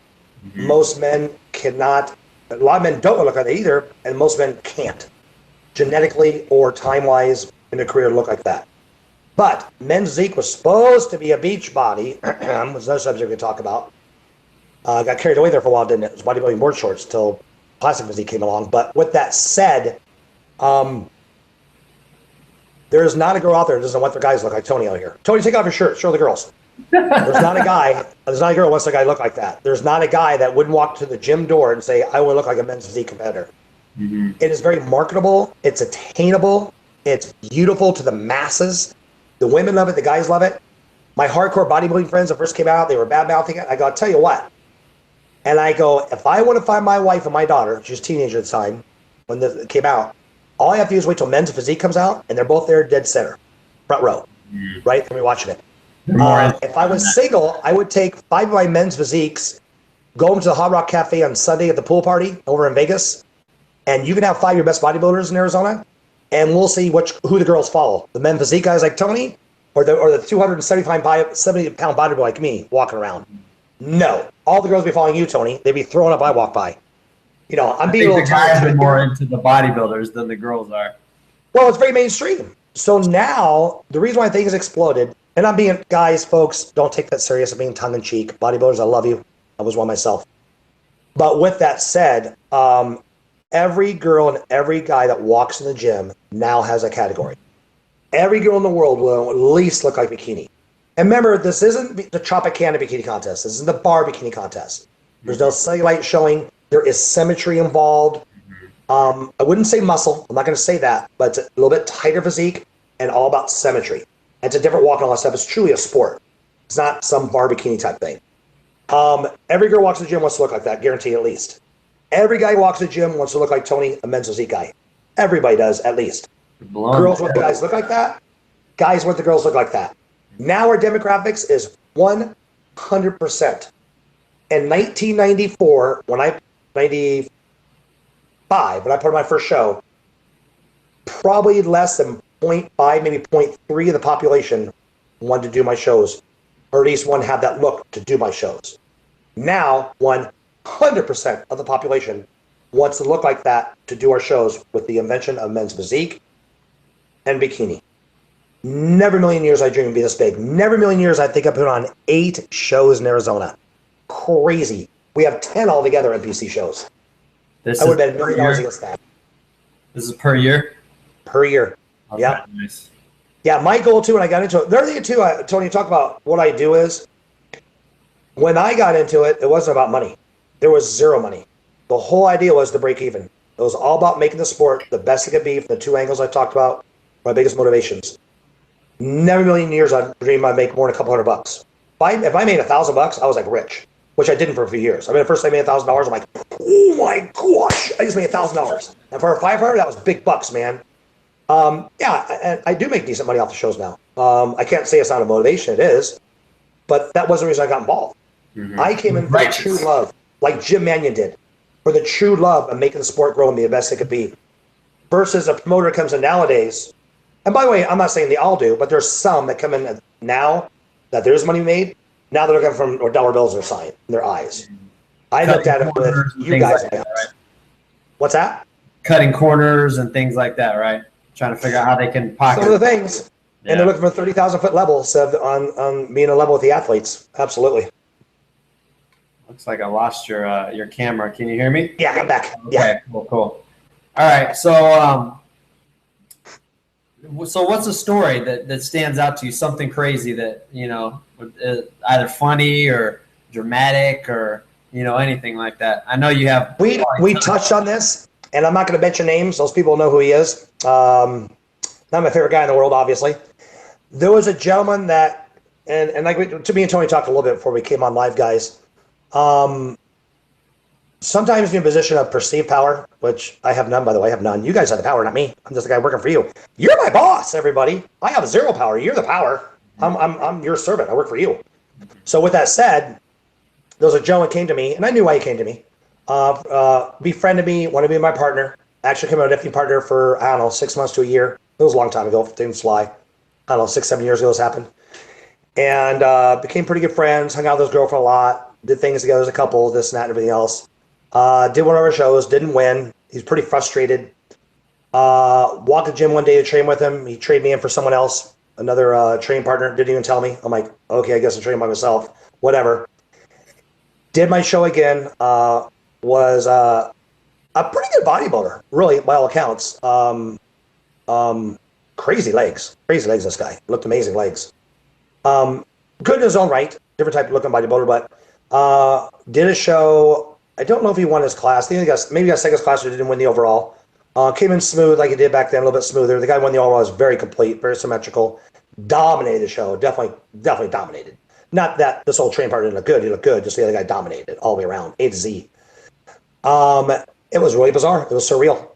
Mm-hmm. Most men cannot. A lot of men don't look like that either, and most men can't, genetically or time-wise, in their career, look like that. But men's physique was supposed to be a beach body. Was another subject we could talk about. Got carried away there for a while, didn't it? It was bodybuilding board shorts till plastic physique came along. But with that said, there is not a girl out there that doesn't want their guys to look like Tony out here. Tony, take off your shirt. Show the girls. There's not a girl who wants their guy to look like that. There's not a guy that wouldn't walk to the gym door and say, I want to look like a men's physique competitor. Mm-hmm. It is very marketable. It's attainable. It's beautiful to the masses. The women love it. The guys love it. My hardcore bodybuilding friends that first came out, they were bad-mouthing it. I go, I'll tell you what. And I go, if I want to find my wife and my daughter, she was a teenager at the time when it came out, all I have to do is wait till men's physique comes out, and they're both there dead center, front row, right? And we're watching it. If I was single, I would take 5 of my men's physiques, go into the Hard Rock Cafe on Sunday at the pool party over in Vegas, and you can have 5 of your best bodybuilders in Arizona, and we'll see who the girls follow. The men physique guys like Tony, or the 270-pound bodybuilder like me walking around. No, all the girls be following you, Tony. They'd be throwing up. I walk by. You know, I'm being a little tired. The guys are more into the bodybuilders than the girls are. Well, it's very mainstream. So now the reason why things exploded. And I'm being, guys, folks, don't take that serious. I'm being tongue-in-cheek. Bodybuilders, I love you. I was one myself. But with that said, every girl and every guy that walks in the gym now has a category. Every girl in the world will at least look like bikini. And remember, this isn't the Tropicana bikini contest. This isn't the bar bikini contest. There's no cellulite showing. There is symmetry involved. I wouldn't say muscle. I'm not going to say that. But it's a little bit tighter physique and all about symmetry. It's a different walk and all that stuff. It's truly a sport. It's not some bar bikini type thing. Every girl walks to the gym wants to look like that, guaranteed at least. Every guy who walks to the gym wants to look like Tony, a men's physique guy. Everybody does, at least. Girls want the guys look like that. Guys want the girls look like that. Now our demographics is 100%. In 1994, when I put on my first show, probably less than 0.5, maybe 0.3 of the population wanted to do my shows, or at least one have that look to do my shows. Now, 100% of the population wants to look like that to do our shows with the invention of men's physique and bikini. Never in a million years I dreamed it'd be this big. Never in a million years I think I put on 8 shows in Arizona. Crazy. We have 10 altogether NPC shows. I would have been $1 million against that. This is per year? Per year. Okay, yeah. Nice. Yeah, my goal too when I got into it, the other thing too, Tony, talk about what I do is, when I got into it, it wasn't about money. There was zero money. The whole idea was to break even. It was all about making the sport the best it could be from the 2 angles I talked about, my biggest motivations. Never in a million years I dreamed I'd make more than a couple $100. If I made $1,000, I was like rich, which I didn't for a few years. I mean, the first time I made $1,000, I'm like, oh my gosh, I just made $1,000. And for a firefighter, that was big bucks, man. Yeah, I do make decent money off the shows now. I can't say it's not a motivation, it is, but that wasn't the reason I got involved. Mm-hmm. I came in for the true love, like Jim Mannion did, for the true love of making the sport grow and be the best it could be. Versus a promoter comes in nowadays, and by the way, I'm not saying they all do, but there's some that come in now that there's money made. Now they're looking from or dollar bills in their side, in their eyes. I looked at it with you guys. Like that, right? What's that? Cutting corners and things like that, right? Trying to figure out how they can pocket some of the things. Yeah. And they're looking for 30,000-foot level, so on being a level with the athletes. Absolutely. Looks like I lost your camera. Can you hear me? Yeah, I'm back. Okay, yeah. Cool. All right. So what's a story that stands out to you? Something crazy that, either funny or dramatic or, anything like that. I know you have. We touched on this, and I'm not going to mention names. Those people know who he is. Not my favorite guy in the world, obviously. There was a gentleman that, and like to me and Tony talked a little bit before we came on live, guys. sometimes in a position of perceived power, which I have none, by the way. I have none. You guys have the power, not me. I'm just a guy working for you. You're my boss, everybody. I have zero power. You're the power. I'm your servant. I work for you. So with that said, there was a gentleman came to me, and I knew why he came to me. Befriended me, wanted to be my partner. Actually came out a deputy partner for, I don't know, 6 months to a year. It was a long time ago. Things fly. I don't know, 6, 7 years ago this happened. And became pretty good friends, hung out with his girlfriend a lot, did things together as a couple, this and that and everything else. Did one of our shows, didn't win. He's pretty frustrated. Walked the gym one day to train with him. He traded me in for someone else, another training partner, didn't even tell me. I'm like, okay, I guess I'm training by myself, whatever. Did my show again, was a pretty good bodybuilder, really, by all accounts. Crazy legs, this guy. Looked amazing legs. Good in his own right, different type of looking bodybuilder, but did a show. I don't know if he won his class. I think maybe he got second class, but didn't win the overall. Came in smooth like he did back then, a little bit smoother. The guy won the overall, was very complete, very symmetrical. Dominated the show, definitely dominated. Not that this old train part didn't look good. He looked good. Just the other guy dominated all the way around, A to Z. It was really bizarre. It was surreal.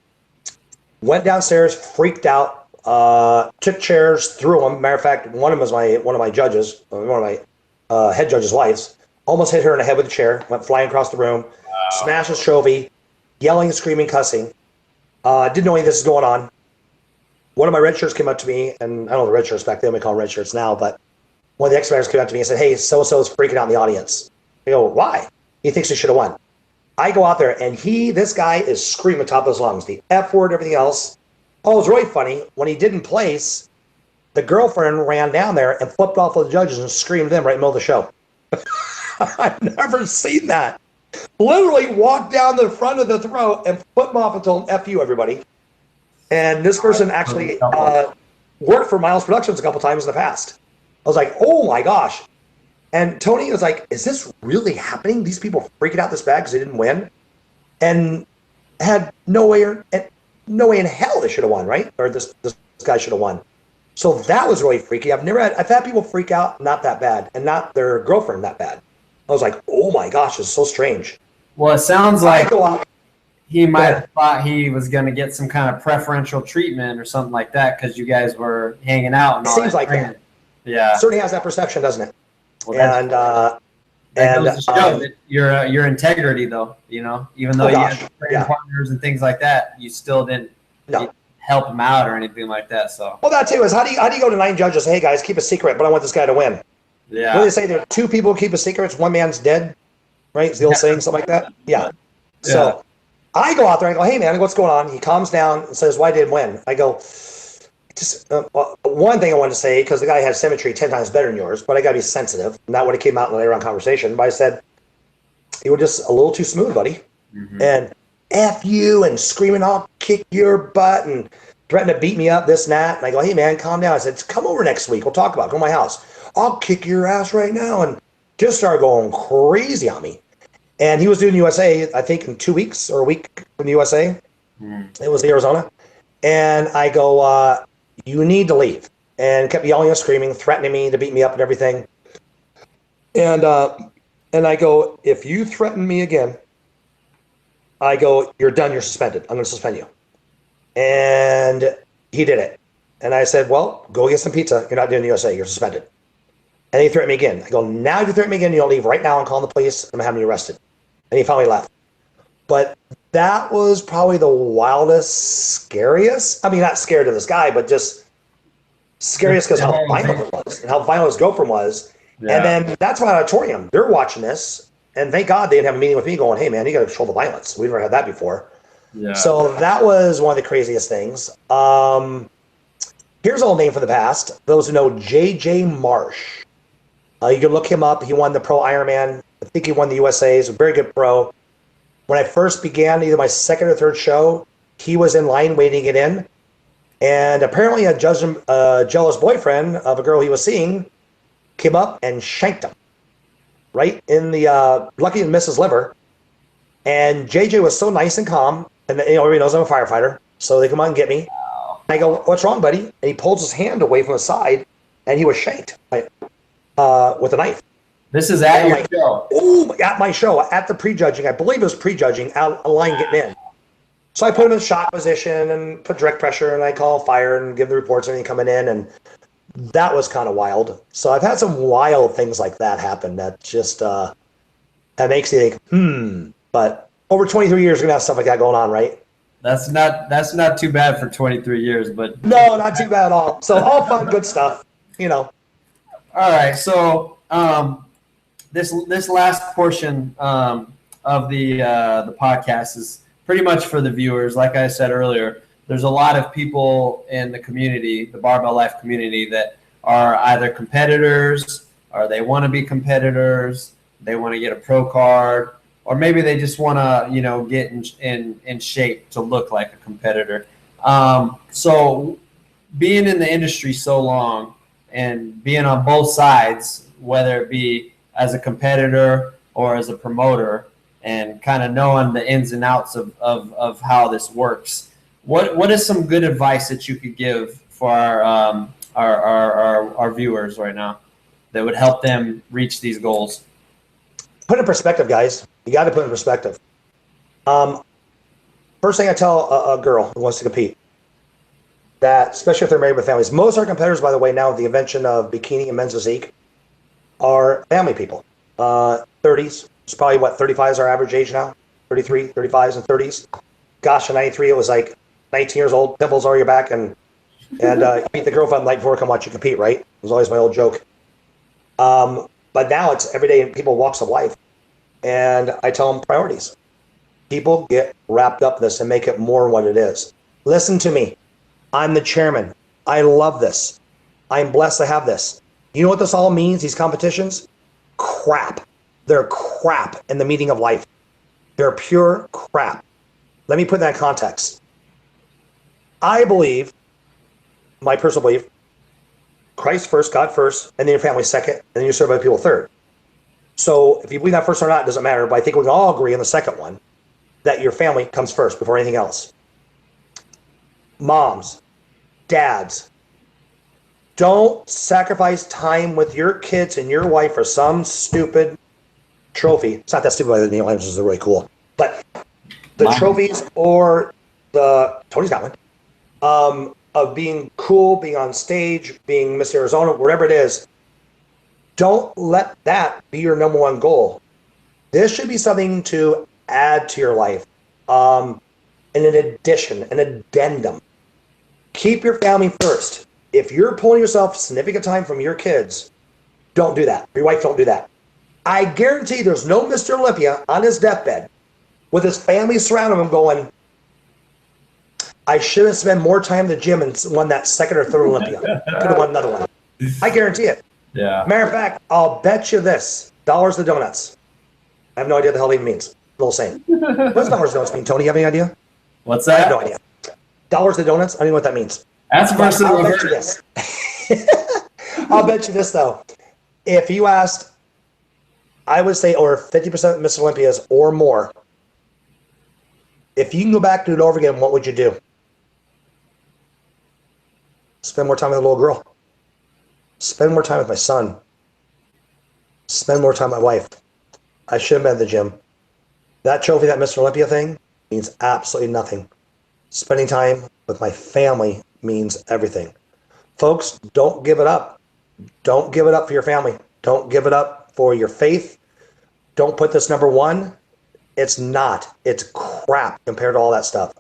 Went downstairs, freaked out, took chairs, threw them. Matter of fact, one of them was one of my judges, one of my head judge's wives. Almost hit her in the head with a chair. Went flying across the room. Wow. Smashed his trophy, yelling, screaming, cussing. Didn't know any of this was going on. One of my red shirts came up to me, and I don't know the red shirts back then. We call them red shirts now, but one of the X-Fighters came up to me and said, "Hey, so-and-so is freaking out in the audience." I go, "Why?" He thinks he should have won. I go out there, and this guy is screaming top of his lungs, the F word, everything else. Oh, it was really funny. When he didn't place, the girlfriend ran down there and flipped off of the judges and screamed at them right in the middle of the show. I've never seen that. Literally walked down the front of the throat and flipped them off and told them, "F you, everybody." And this person actually worked for Miles Productions a couple times in the past. I was like, oh my gosh. And Tony was like, is this really happening? These people freaking out this bad because they didn't win? And had no way in hell they should have won, right? Or this guy should have won. So that was really freaky. I've had people freak out not that bad and not their girlfriend that bad. I was like, oh my gosh, it's so strange. Well, it sounds like he might have thought he was going to get some kind of preferential treatment or something like that because you guys were hanging out. And it seems like that. Yeah. It certainly has that perception, doesn't it? Well, and your integrity, though, even though you had training partners and things like that, you still didn't help him out or anything like that. So well, that too is how do you go to 9 judges? Hey guys, keep a secret, but I want this guy to win. Yeah. What do they say? There are 2 people who keep a secret. One man's dead, right? It's the old saying, something like that. Yeah. So I go out there and I go, hey man, what's going on? He calms down and says, why didn't win? I go, just one thing I wanted to say, because the guy has symmetry 10 times better than yours, but I got to be sensitive. And that would have came out in the later on conversation. But I said, you were just a little too smooth, buddy. Mm-hmm. And F you and screaming, I'll kick your butt and threatening to beat me up, this and that. And I go, hey man, calm down. I said, come over next week. We'll talk about it. Go to my house. I'll kick your ass right now. And just started going crazy on me. And he was doing USA, I think in 2 weeks or a week from the USA. It was Arizona. And I go, you need to leave. And kept yelling and screaming, threatening me to beat me up and everything. And I go, if you threaten me again, I go, you're done, you're suspended. I'm going to suspend you. And he did it. And I said, well, go get some pizza. You're not doing the USA. You're suspended. And he threatened me again. I go, now if you threaten me again, you don't leave right now and call the police. I'm having you arrested. And he finally left. But that was probably the wildest, scariest. I mean, not scared of this guy, but just scariest because how violent it was and how violent his girlfriend was. Yeah. And then that's my auditorium. They're watching this. And thank God they didn't have a meeting with me going, hey, man, you got to control the violence. We've never had that before. Yeah. So that was one of the craziest things. Here's an old name from the past. Those who know J.J. Marsh. You can look him up. He won the Pro Ironman. I think he won the USA. He's a very good pro. When I first began either my second or third show, he was in line waiting to get in. And apparently a jealous boyfriend of a girl he was seeing came up and shanked him. Right in the, lucky to miss his liver. And JJ was so nice and calm. And everybody knows I'm a firefighter. So they come on and get me. I go, what's wrong, buddy? And he pulls his hand away from the side and he was shanked with a knife. This is at your show. Oh, at my show, at the prejudging, I believe it was prejudging, a line getting in. So I put him in shot position and put direct pressure, and I call fire and give the reports and everything coming in, and that was kind of wild. So I've had some wild things like that happen that just that makes you think, But over 23 years, we're gonna have stuff like that going on, right? That's not too bad for 23 years, but no, not too bad at all. So all fun, good stuff, All right, so this last portion of the podcast is pretty much for the viewers. Like I said earlier, there's a lot of people in the community, the Barbell Life community, that are either competitors or they want to be competitors. They want to get a pro card, or maybe they just want to, get in shape to look like a competitor. So being in the industry so long and being on both sides, whether it be as a competitor or as a promoter, and kind of knowing the ins and outs of how this works, what is some good advice that you could give for our viewers right now that would help them reach these goals? Put it in perspective, guys. You got to put it in perspective. First thing I tell a girl who wants to compete, that especially if they're married with families, most of our competitors, by the way, now with the invention of bikini and men's physique, are family people. 30s. It's probably 35 is our average age now. 33, 35s and 30s. Gosh, in 93, it was like 19 years old, pimples all your back, and you beat the girlfriend the night before, come watch you compete, right? It was always my old joke. But now it's every day in people walks of life. And I tell them priorities. People get wrapped up in this and make it more what it is. Listen to me. I'm the chairman. I love this. I'm blessed to have this. You know what this all means, these competitions? Crap. They're crap in the meaning of life. They're pure crap. Let me put that in context. I believe, my personal belief, Christ first, God first, and then your family second, and then you serve other people third. So if you believe that first or not, it doesn't matter, but I think we can all agree on the second one, that your family comes first before anything else. Moms, dads, don't sacrifice time with your kids and your wife for some stupid trophy. It's not that stupid, by the name, is really cool. But the trophies or Tony's got one, of being cool, being on stage, being Miss Arizona, whatever it is, don't let that be your number one goal. This should be something to add to your life, and an addition, an addendum. Keep your family first. If you're pulling yourself significant time from your kids, don't do that. Your wife, don't do that. I guarantee there's no Mr. Olympia on his deathbed with his family surrounding him going, I should have spent more time in the gym and won that second or third Olympia. Could have won another one. I guarantee it. Yeah. Matter of fact, I'll bet you this. Dollars to donuts. I have no idea what the hell it even means. Little saying. What does dollars to donuts mean? Tony, you have any idea? What's that? I have no idea. Dollars to donuts? I don't know what that means. That's versus I'll bet you this. I'll bet you this, though. If you asked, I would say, or 50% of Miss Olympias or more, if you can go back and do it over again, what would you do? Spend more time with a little girl. Spend more time with my son. Spend more time with my wife. I should have been at the gym. That trophy, that Mr. Olympia thing, means absolutely nothing. Spending time with my family means everything. Folks, don't give it up. Don't give it up for your family. Don't give it up for your faith. Don't put this number one. It's not. It's crap compared to all that stuff.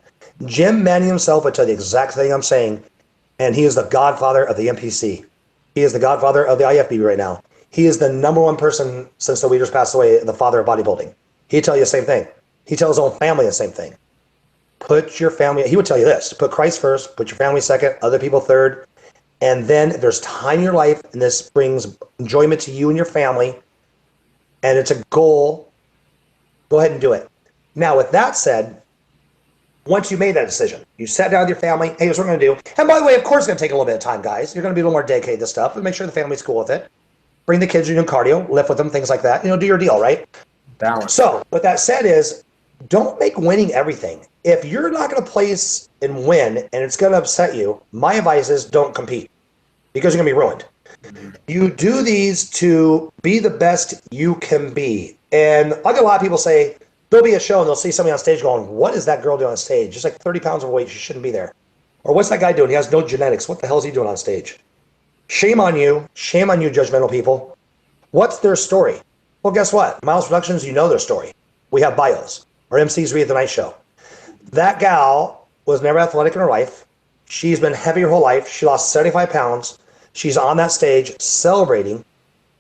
Jim Manning himself would tell you the exact thing I'm saying, and he is the godfather of the NPC. He is the godfather of the IFBB right now. He is the number one person since the leaders passed away, the father of bodybuilding. He'd tell you the same thing. He tells his own family the same thing. Put your family, he would tell you this, put Christ first, put your family second, other people third, and then there's time in your life, and this brings enjoyment to you and your family, and it's a goal, go ahead and do it. Now, with that said, once you made that decision, you sat down with your family, hey, here's what we're going to do. And by the way, of course, it's going to take a little bit of time, guys. You're going to be a little more dedicated to stuff, and make sure the family's cool with it. Bring the kids, you do cardio, lift with them, things like that. Do your deal, right? Balance. So, what that said is, don't make winning everything. If you're not going to place and win, and it's going to upset you, my advice is don't compete, because you're going to be ruined. You do these to be the best you can be. And I get a lot of people say, there'll be a show and they'll see somebody on stage going, what is that girl doing on stage? Just like 30 pounds of weight, she shouldn't be there. Or what's that guy doing? He has no genetics. What the hell is he doing on stage? Shame on you, judgmental people. What's their story? Well, guess what? Miles Productions, you know their story. We have bios. Our MCs read the night show. That gal was never athletic in her life. She's been heavy her whole life. She lost 75 pounds. She's on that stage celebrating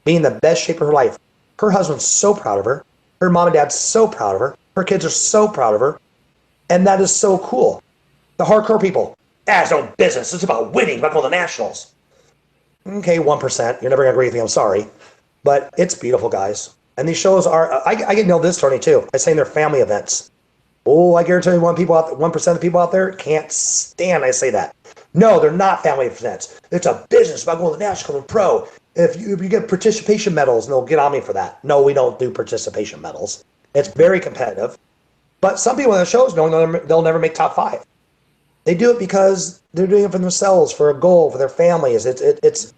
being in the best shape of her life. Her husband's so proud of her. Her mom and dad's so proud of her. Her kids are so proud of her. And that is so cool. The hardcore people, it's no business. It's about winning, about going to the nationals. Okay, 1%. You're never going to agree with me. I'm sorry. But it's beautiful, guys. And these shows are, I get nailed this, Tony, too. I say they're family events. Oh, I guarantee you 1% of the people out there can't stand I say that. No, they're not family events. It's a business about going to the national and pro. If you get participation medals, and they'll get on me for that. No, we don't do participation medals. It's very competitive. But some people in the shows know they'll never make top 5. They do it because they're doing it for themselves, for a goal, for their families. It's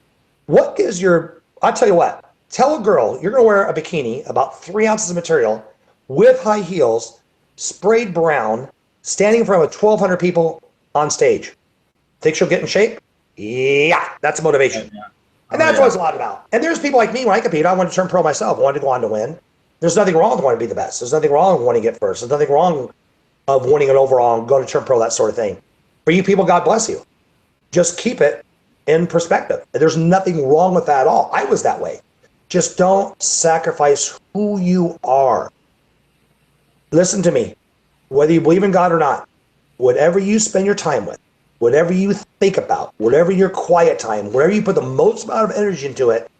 what is your, I'll tell you what, tell a girl you're going to wear a bikini, about 3 ounces of material, with high heels, sprayed brown, standing in front of 1,200 people on stage. Think she'll get in shape? Yeah, that's motivation. Yeah. And that's what it's a lot about. And there's people like me, when I compete, I wanted to turn pro myself, I wanted to go on to win. There's nothing wrong with wanting to be the best. There's nothing wrong with wanting to get first. There's nothing wrong of winning an overall and going to turn pro, that sort of thing. For you people, God bless you. Just keep it in perspective. There's nothing wrong with that at all. I was that way. Just don't sacrifice who you are. Listen to me. Whether you believe in God or not, whatever you spend your time with, whatever you think about, whatever your quiet time, wherever you put the most amount of energy into it,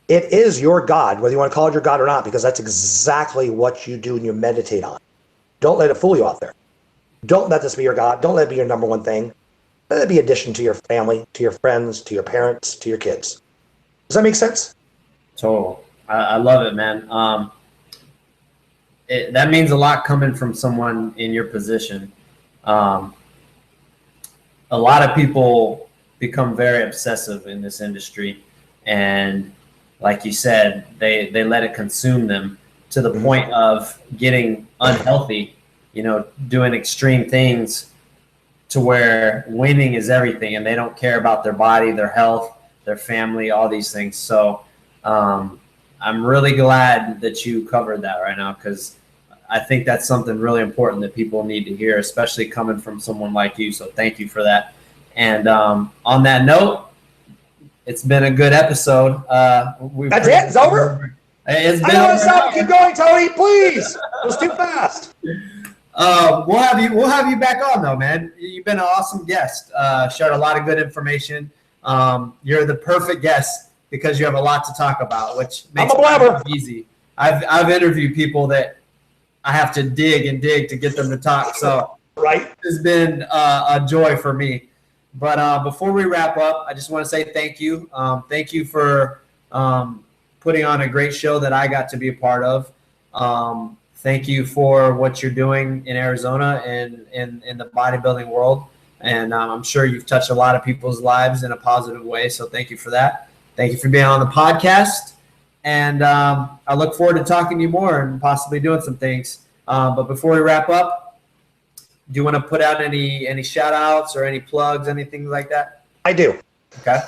it is your God, whether you want to call it your God or not, because that's exactly what you do and you meditate on. Don't let it fool you out there. Don't let this be your God. Don't let it be your number one thing. Let it be addition to your family, to your friends, to your parents, to your kids. Does that make sense? Total. I love it, man. That means a lot coming from someone in your position. A lot of people become very obsessive in this industry, and like you said, they let it consume them to the point of getting unhealthy, doing extreme things to where winning is everything, and they don't care about their body, their health, their family, all these things. So I'm really glad that you covered that right now, because I think that's something really important that people need to hear, especially coming from someone like you. So thank you for that. And on that note, it's been a good episode. That's it? It's over? It's been I don't want to stop. Keep going, Tony, please. It was too fast. We'll have you back on, though, man. You've been an awesome guest. Shared a lot of good information. You're the perfect guest because you have a lot to talk about, which makes it easy. I've interviewed people that I have to dig and dig to get them to talk. So right, it's been a joy for me. But before we wrap up, I just want to say thank you. Thank you for putting on a great show that I got to be a part of. Thank you for what you're doing in Arizona and in the bodybuilding world. And I'm sure you've touched a lot of people's lives in a positive way. So thank you for that. Thank you for being on the podcast. And I look forward to talking to you more and possibly doing some things. But before we wrap up, do you want to put out any shout outs or any plugs, anything like that? I do. Okay.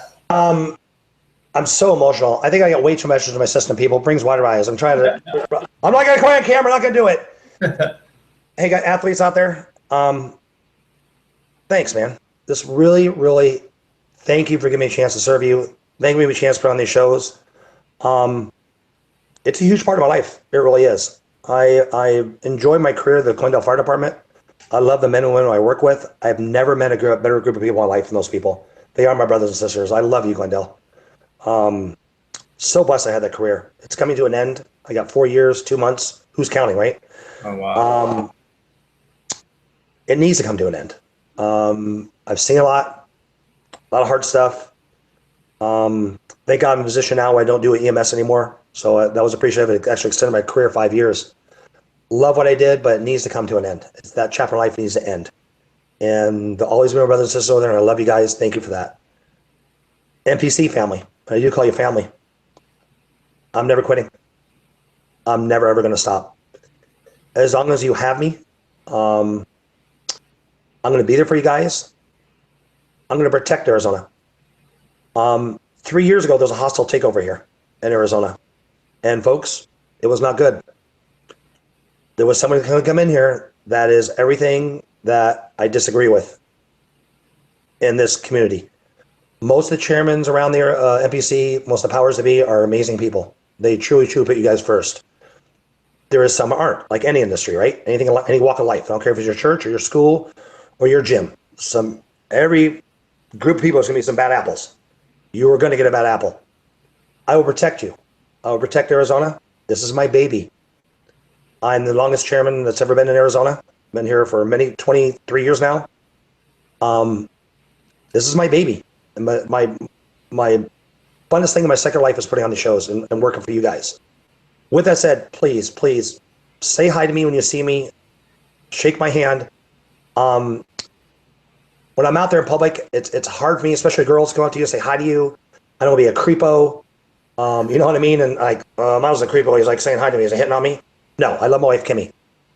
I'm so emotional. I think I got way too much messages in my system, people. It brings water eyes. I'm not going to come on camera. I'm not going to do it. Hey, guys, athletes out there. Thanks, man. This really, really, thank you for giving me a chance to serve you. Thank you for giving me a chance to put on these shows. It's a huge part of my life. It really is. I enjoy my career at the Glendale Fire Department. I love the men and women I work with. I've never met a better group of people in my life than those people. They are my brothers and sisters. I love you, Glendale. So blessed I had that career. It's coming to an end. I got 4 years, 2 months. Who's counting, right? Oh, wow. It needs to come to an end. I've seen a lot of hard stuff. Thank God I'm in a position now where I don't do EMS anymore. So that was appreciative. It actually extended my career 5 years. Love what I did, but it needs to come to an end. That chapter of life needs to end. And always be my brothers and sisters over there, and I love you guys. Thank you for that. NPC family. I do call you family. I'm never quitting. I'm never ever going to stop. As long as you have me, I'm going to be there for you guys. I'm going to protect Arizona. 3 years ago, there was a hostile takeover here in Arizona. And folks, it was not good. There was someone going to come in here that is everything that I disagree with in this community. Most of the chairmen around the NPC, most of the powers that be are amazing people. They truly put you guys first. There is some aren't, like any industry, right? Anything, any walk of life. I don't care if it's your church or your school or your gym. Every group of people is going to be some bad apples. You are going to get a bad apple. I will protect you. I will protect Arizona. This is my baby. I'm the longest chairman that's ever been in Arizona. Been here for 23 years now. This is my baby. And my funnest thing in my second life is putting on the shows and working for you guys. With that said, please say hi to me when you see me. Shake my hand. When I'm out there in public, it's hard for me, especially girls go up to you and say hi to you. I don't want to be a creepo. You know what I mean? And like, I was a creepo. He's like saying hi to me. Is he hitting on me? No, I love my wife, Kimmy.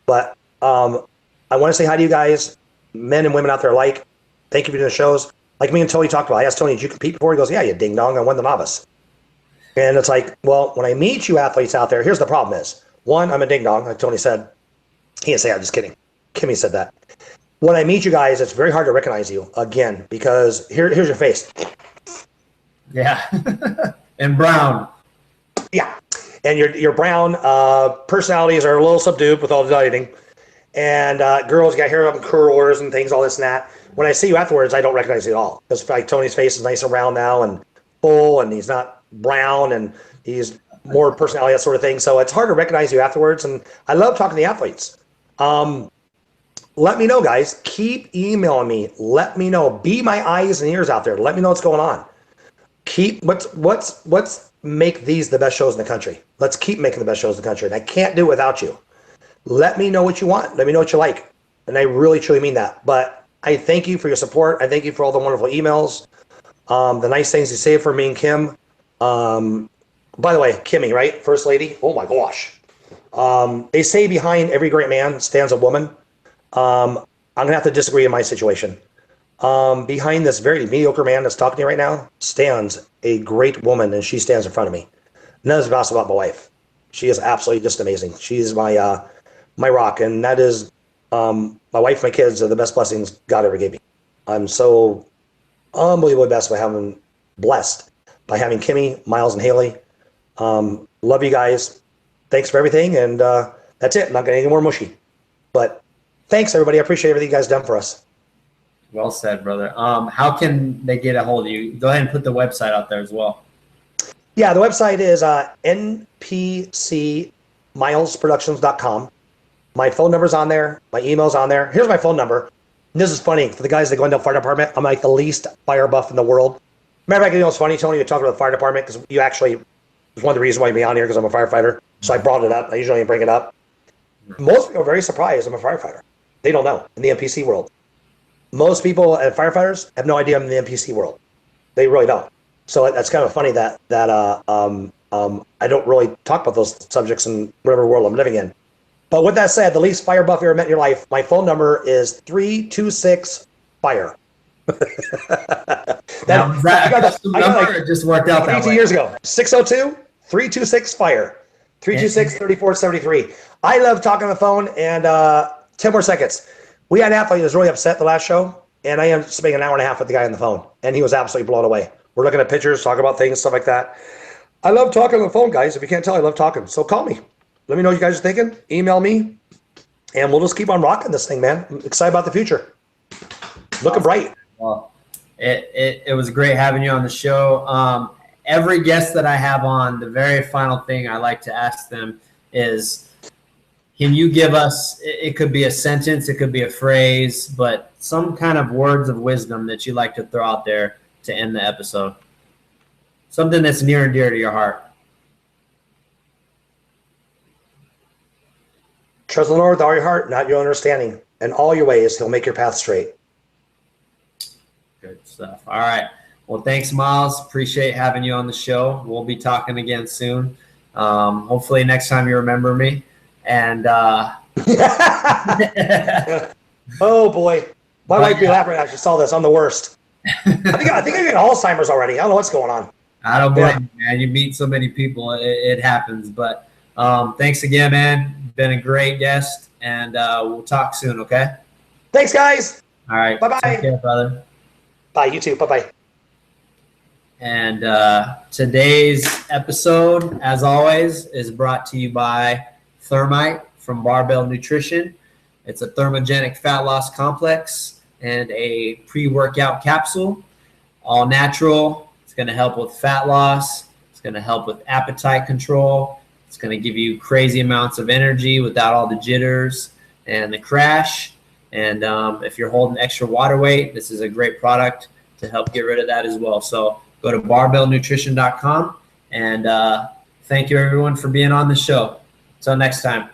But I want to say hi to you guys, men and women out there alike. Thank you for doing the shows. Like me and Tony talked about. I asked Tony, did you compete before? He goes, yeah, you ding dong. I won the novice. And it's like, well, when I meet you athletes out there, here's the problem is, one, I'm a ding dong, like Tony said. He didn't say, I'm just kidding. Kimmy said that. When I meet you guys, it's very hard to recognize you again, because here's your face. Yeah. And brown. Yeah. And your brown personalities are a little subdued with all the dieting. And girls got hair up and curlers and things, all this and that. When I see you afterwards, I don't recognize you at all. Because like Tony's face is nice and round now and full, and he's not brown, and he's more personality, that sort of thing. So it's hard to recognize you afterwards. And I love talking to the athletes. Let me know, guys. Keep emailing me. Let me know. Be my eyes and ears out there. Let me know what's going on. Let's make these the best shows in the country. Let's keep making the best shows in the country. And I can't do it without you. Let me know what you want. Let me know what you like. And I really, truly mean that. But I thank you for your support. I thank you for all the wonderful emails. The nice things you say for me and Kim. By the way, Kimmy, right? First lady. Oh my gosh. They say behind every great man stands a woman. I'm going to have to disagree in my situation. Behind this very mediocre man that's talking to you right now stands a great woman, and she stands in front of me. None is about my wife. She is absolutely just amazing. She's my rock, and that is my wife, my kids are the best blessings God ever gave me. I'm so unbelievably blessed by having Kimmy, Miles, and Haley. Love you guys. Thanks for everything, and that's it. I'm not getting any more mushy. But thanks, everybody. I appreciate everything you guys done for us. Well said, brother. How can they get a hold of you? Go ahead and put the website out there as well. Yeah, the website is npcmilesproductions.com. My phone number's on there. My email's on there. Here's my phone number. And this is funny. For the guys that go into the fire department, I'm like the least fire buff in the world. Matter of fact, you know what's funny, Tony? You're talking about the fire department because you actually was one of the reasons why you're on here, because I'm a firefighter. So I brought it up. I usually don't bring it up. Most people are very surprised I'm a firefighter. They don't know in the NPC world. Most people at firefighters have no idea I'm in the NPC world. They really don't. So that's kind of funny that I don't really talk about those subjects in whatever world I'm living in. But with that said, the least fire buff you ever met in your life, my phone number is 326-FIRE. That just worked out that way. 18 years ago. 602-326-FIRE. 326-3473. I love talking on the phone, and 10 more seconds. We had an athlete who was really upset the last show, and I ended up spending an hour and a half with the guy on the phone, and he was absolutely blown away. We're looking at pictures, talking about things, stuff like that. I love talking on the phone, guys. If you can't tell, I love talking. So call me. Let me know what you guys are thinking. Email me, and we'll just keep on rocking this thing, man. I'm excited about the future. Looking bright. Well, it was great having you on the show. Every guest that I have on, the very final thing I like to ask them is, can you give us, it could be a sentence, it could be a phrase, but some kind of words of wisdom that you like to throw out there to end the episode? Something that's near and dear to your heart. Trust the Lord with all your heart, not your understanding. And all your ways, he'll make your path straight. Good stuff. All right. Well, thanks, Miles. Appreciate having you on the show. We'll be talking again soon. Hopefully next time you remember me. And oh boy, my wife be laughing after she saw this. I'm the worst. I think I got Alzheimer's already. I don't know what's going on. I don't blame you, man. You meet so many people, it happens. But thanks again, man. Been a great guest, and we'll talk soon. Okay. Thanks, guys. All right. Bye-bye. Take care, brother. Bye. You too. Bye-bye. And today's episode, as always, is brought to you by Thermite from Barbell Nutrition. It's a thermogenic fat loss complex and a pre-workout capsule, all natural. It's going to help with fat loss. It's going to help with appetite control. It's going to give you crazy amounts of energy without all the jitters and the crash. And if you're holding extra water weight, this is a great product to help get rid of that as well. So go to barbellnutrition.com, and thank you everyone for being on the show. Until next time.